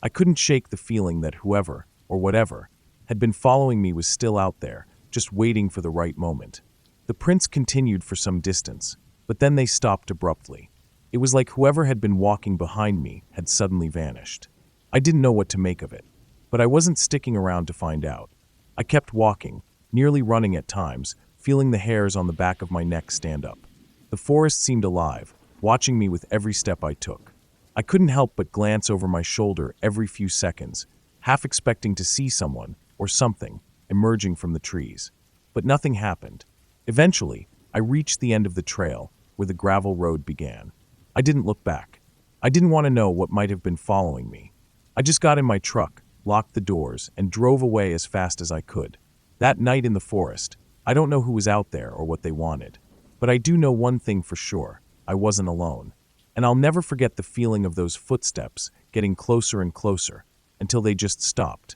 [SPEAKER 1] I couldn't shake the feeling that whoever, or whatever, had been following me was still out there, just waiting for the right moment. The prints continued for some distance, but then they stopped abruptly. It was like whoever had been walking behind me had suddenly vanished. I didn't know what to make of it, but I wasn't sticking around to find out. I kept walking, nearly running at times, feeling the hairs on the back of my neck stand up. The forest seemed alive, watching me with every step I took. I couldn't help but glance over my shoulder every few seconds, half expecting to see someone, or something, emerging from the trees. But nothing happened. Eventually, I reached the end of the trail, where the gravel road began. I didn't look back. I didn't want to know what might have been following me. I just got in my truck, locked the doors, and drove away as fast as I could. That night in the forest, I don't know who was out there or what they wanted. But I do know one thing for sure. I wasn't alone. And I'll never forget the feeling of those footsteps getting closer and closer, until they just stopped.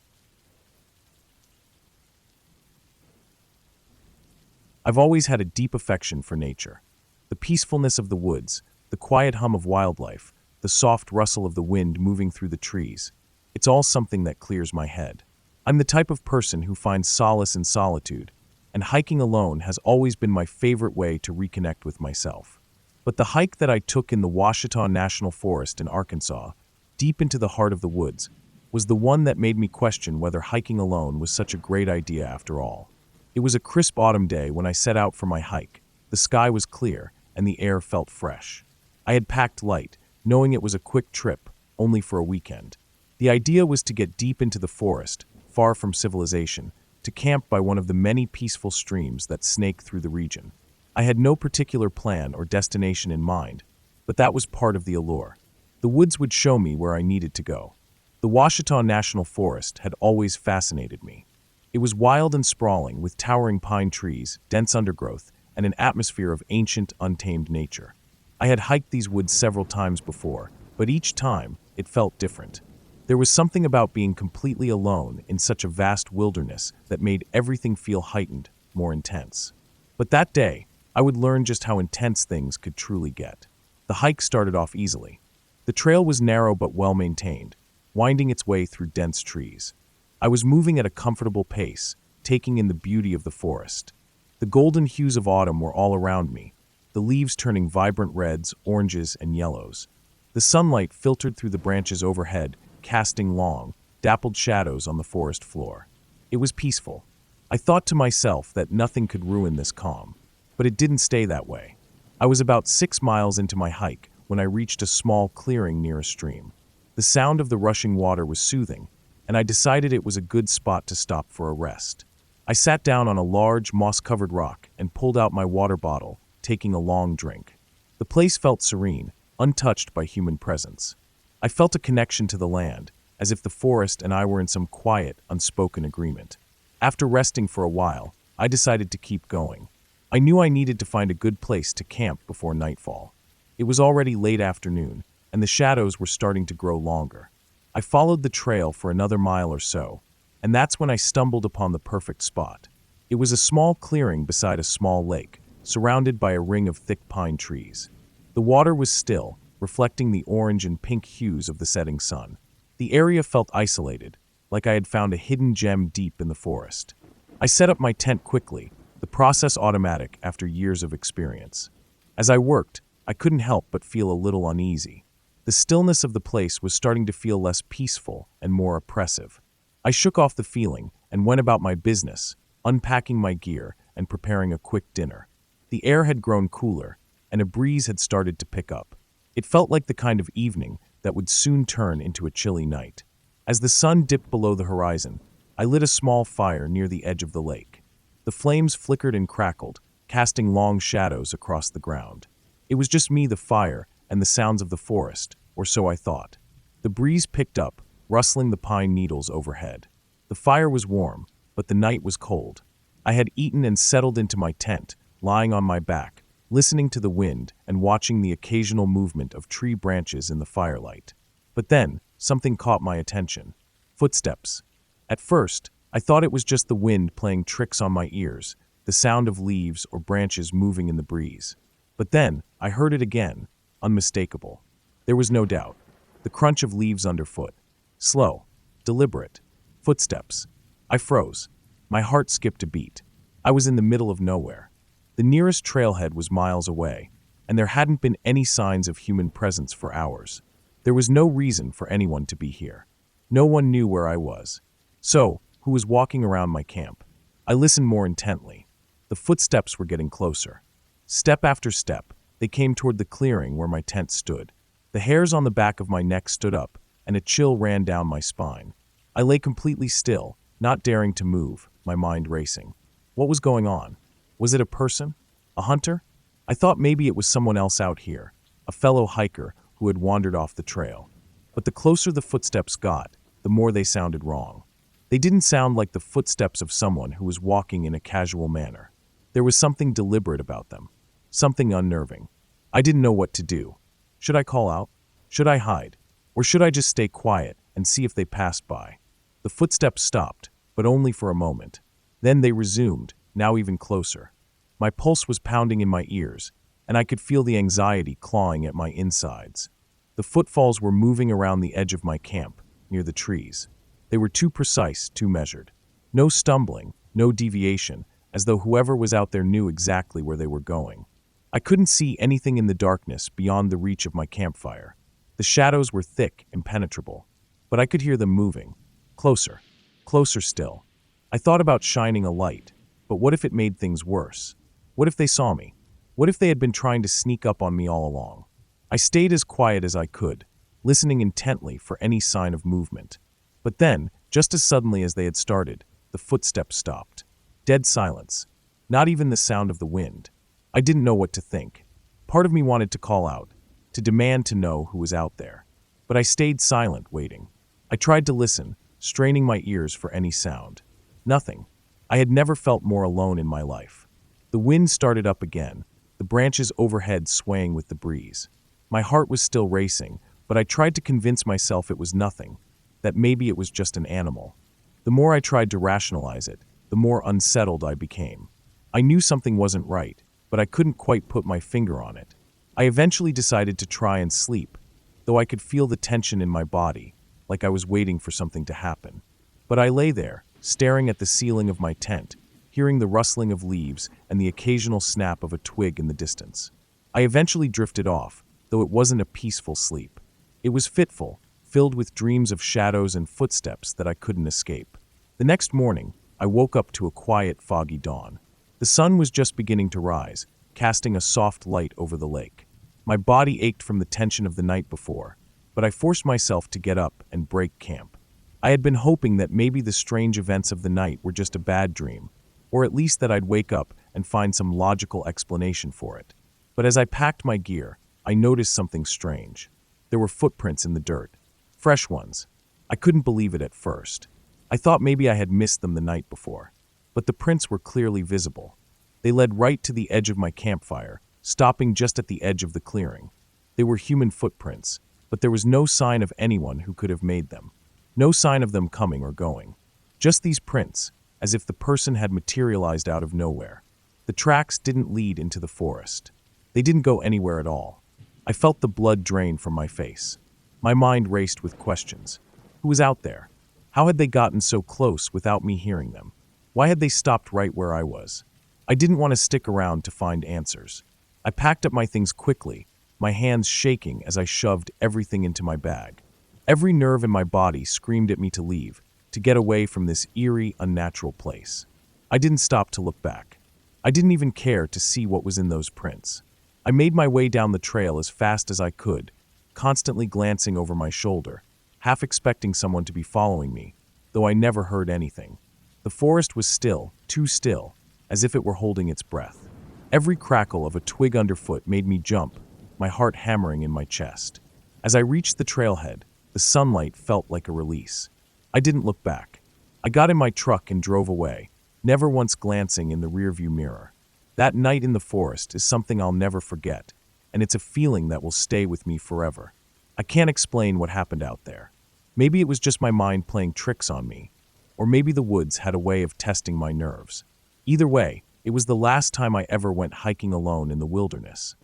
[SPEAKER 1] I've always had a deep affection for nature. The peacefulness of the woods, the quiet hum of wildlife, the soft rustle of the wind moving through the trees. It's all something that clears my head. I'm the type of person who finds solace in solitude, and hiking alone has always been my favorite way to reconnect with myself. But the hike that I took in the Ouachita National Forest in Arkansas, deep into the heart of the woods, was the one that made me question whether hiking alone was such a great idea after all. It was a crisp autumn day when I set out for my hike. The sky was clear, and the air felt fresh. I had packed light, knowing it was a quick trip, only for a weekend. The idea was to get deep into the forest, far from civilization, to camp by one of the many peaceful streams that snake through the region. I had no particular plan or destination in mind, but that was part of the allure. The woods would show me where I needed to go. The Ouachita National Forest had always fascinated me. It was wild and sprawling, with towering pine trees, dense undergrowth, and an atmosphere of ancient, untamed nature. I had hiked these woods several times before, but each time it felt different. There was something about being completely alone in such a vast wilderness that made everything feel heightened, more intense. But that day, I would learn just how intense things could truly get. The hike started off easily. The trail was narrow but well-maintained, winding its way through dense trees. I was moving at a comfortable pace, taking in the beauty of the forest. The golden hues of autumn were all around me, the leaves turning vibrant reds, oranges, and yellows. The sunlight filtered through the branches overhead, casting long, dappled shadows on the forest floor. It was peaceful. I thought to myself that nothing could ruin this calm. But it didn't stay that way. I was about 6 miles into my hike when I reached a small clearing near a stream. The sound of the rushing water was soothing, and I decided it was a good spot to stop for a rest. I sat down on a large, moss-covered rock and pulled out my water bottle, taking a long drink. The place felt serene, untouched by human presence. I felt a connection to the land, as if the forest and I were in some quiet, unspoken agreement. After resting for a while, I decided to keep going. I knew I needed to find a good place to camp before nightfall. It was already late afternoon, and the shadows were starting to grow longer. I followed the trail for another mile or so, and that's when I stumbled upon the perfect spot. It was a small clearing beside a small lake, surrounded by a ring of thick pine trees. The water was still, reflecting the orange and pink hues of the setting sun. The area felt isolated, like I had found a hidden gem deep in the forest. I set up my tent quickly, the process automatic after years of experience. As I worked, I couldn't help but feel a little uneasy. The stillness of the place was starting to feel less peaceful and more oppressive. I shook off the feeling and went about my business, unpacking my gear and preparing a quick dinner. The air had grown cooler, and a breeze had started to pick up. It felt like the kind of evening that would soon turn into a chilly night. As the sun dipped below the horizon, I lit a small fire near the edge of the lake. The flames flickered and crackled, casting long shadows across the ground. It was just me, the fire, and the sounds of the forest, or so I thought. The breeze picked up, rustling the pine needles overhead. The fire was warm, but the night was cold. I had eaten and settled into my tent, lying on my back, listening to the wind and watching the occasional movement of tree branches in the firelight. But then, something caught my attention. Footsteps. At first, I thought it was just the wind playing tricks on my ears, the sound of leaves or branches moving in the breeze. But then, I heard it again, unmistakable. There was no doubt. The crunch of leaves underfoot. Slow, deliberate. Footsteps. I froze. My heart skipped a beat. I was in the middle of nowhere. The nearest trailhead was miles away, and there hadn't been any signs of human presence for hours. There was no reason for anyone to be here. No one knew where I was. So, who was walking around my camp? I listened more intently. The footsteps were getting closer. Step after step, they came toward the clearing where my tent stood. The hairs on the back of my neck stood up, and a chill ran down my spine. I lay completely still, not daring to move, my mind racing. What was going on? Was it a person? A hunter? I thought maybe it was someone else out here, a fellow hiker who had wandered off the trail. But the closer the footsteps got, the more they sounded wrong. They didn't sound like the footsteps of someone who was walking in a casual manner. There was something deliberate about them, something unnerving. I didn't know what to do. Should I call out? Should I hide? Or should I just stay quiet and see if they passed by? The footsteps stopped, but only for a moment. Then they resumed, now even closer. My pulse was pounding in my ears, and I could feel the anxiety clawing at my insides. The footfalls were moving around the edge of my camp, near the trees. They were too precise, too measured. No stumbling, no deviation, as though whoever was out there knew exactly where they were going. I couldn't see anything in the darkness beyond the reach of my campfire. The shadows were thick, impenetrable, but I could hear them moving. Closer, closer still. I thought about shining a light, but what if it made things worse? What if they saw me? What if they had been trying to sneak up on me all along? I stayed as quiet as I could, listening intently for any sign of movement. But then, just as suddenly as they had started, the footsteps stopped. Dead silence. Not even the sound of the wind. I didn't know what to think. Part of me wanted to call out, to demand to know who was out there. But I stayed silent, waiting. I tried to listen, straining my ears for any sound. Nothing. I had never felt more alone in my life. The wind started up again, the branches overhead swaying with the breeze. My heart was still racing, but I tried to convince myself it was nothing, that maybe it was just an animal. The more I tried to rationalize it, the more unsettled I became. I knew something wasn't right, but I couldn't quite put my finger on it. I eventually decided to try and sleep, though I could feel the tension in my body, like I was waiting for something to happen. But I lay there, staring at the ceiling of my tent, hearing the rustling of leaves and the occasional snap of a twig in the distance. I eventually drifted off, though it wasn't a peaceful sleep. It was fitful, filled with dreams of shadows and footsteps that I couldn't escape. The next morning, I woke up to a quiet, foggy dawn. The sun was just beginning to rise, casting a soft light over the lake. My body ached from the tension of the night before, but I forced myself to get up and break camp. I had been hoping that maybe the strange events of the night were just a bad dream, or at least that I'd wake up and find some logical explanation for it. But as I packed my gear, I noticed something strange. There were footprints in the dirt. Fresh ones. I couldn't believe it at first. I thought maybe I had missed them the night before. But the prints were clearly visible. They led right to the edge of my campfire, stopping just at the edge of the clearing. They were human footprints, but there was no sign of anyone who could have made them. No sign of them coming or going. Just these prints, as if the person had materialized out of nowhere. The tracks didn't lead into the forest. They didn't go anywhere at all. I felt the blood drain from my face. My mind raced with questions. Who was out there? How had they gotten so close without me hearing them? Why had they stopped right where I was? I didn't want to stick around to find answers. I packed up my things quickly, my hands shaking as I shoved everything into my bag. Every nerve in my body screamed at me to leave, to get away from this eerie, unnatural place. I didn't stop to look back. I didn't even care to see what was in those prints. I made my way down the trail as fast as I could, constantly glancing over my shoulder, half expecting someone to be following me, though I never heard anything. The forest was still, too still, as if it were holding its breath. Every crackle of a twig underfoot made me jump, my heart hammering in my chest. As I reached the trailhead, the sunlight felt like a release. I didn't look back. I got in my truck and drove away, never once glancing in the rearview mirror. That night in the forest is something I'll never forget, and it's a feeling that will stay with me forever. I can't explain what happened out there. Maybe it was just my mind playing tricks on me, or maybe the woods had a way of testing my nerves. Either way, it was the last time I ever went hiking alone in the wilderness.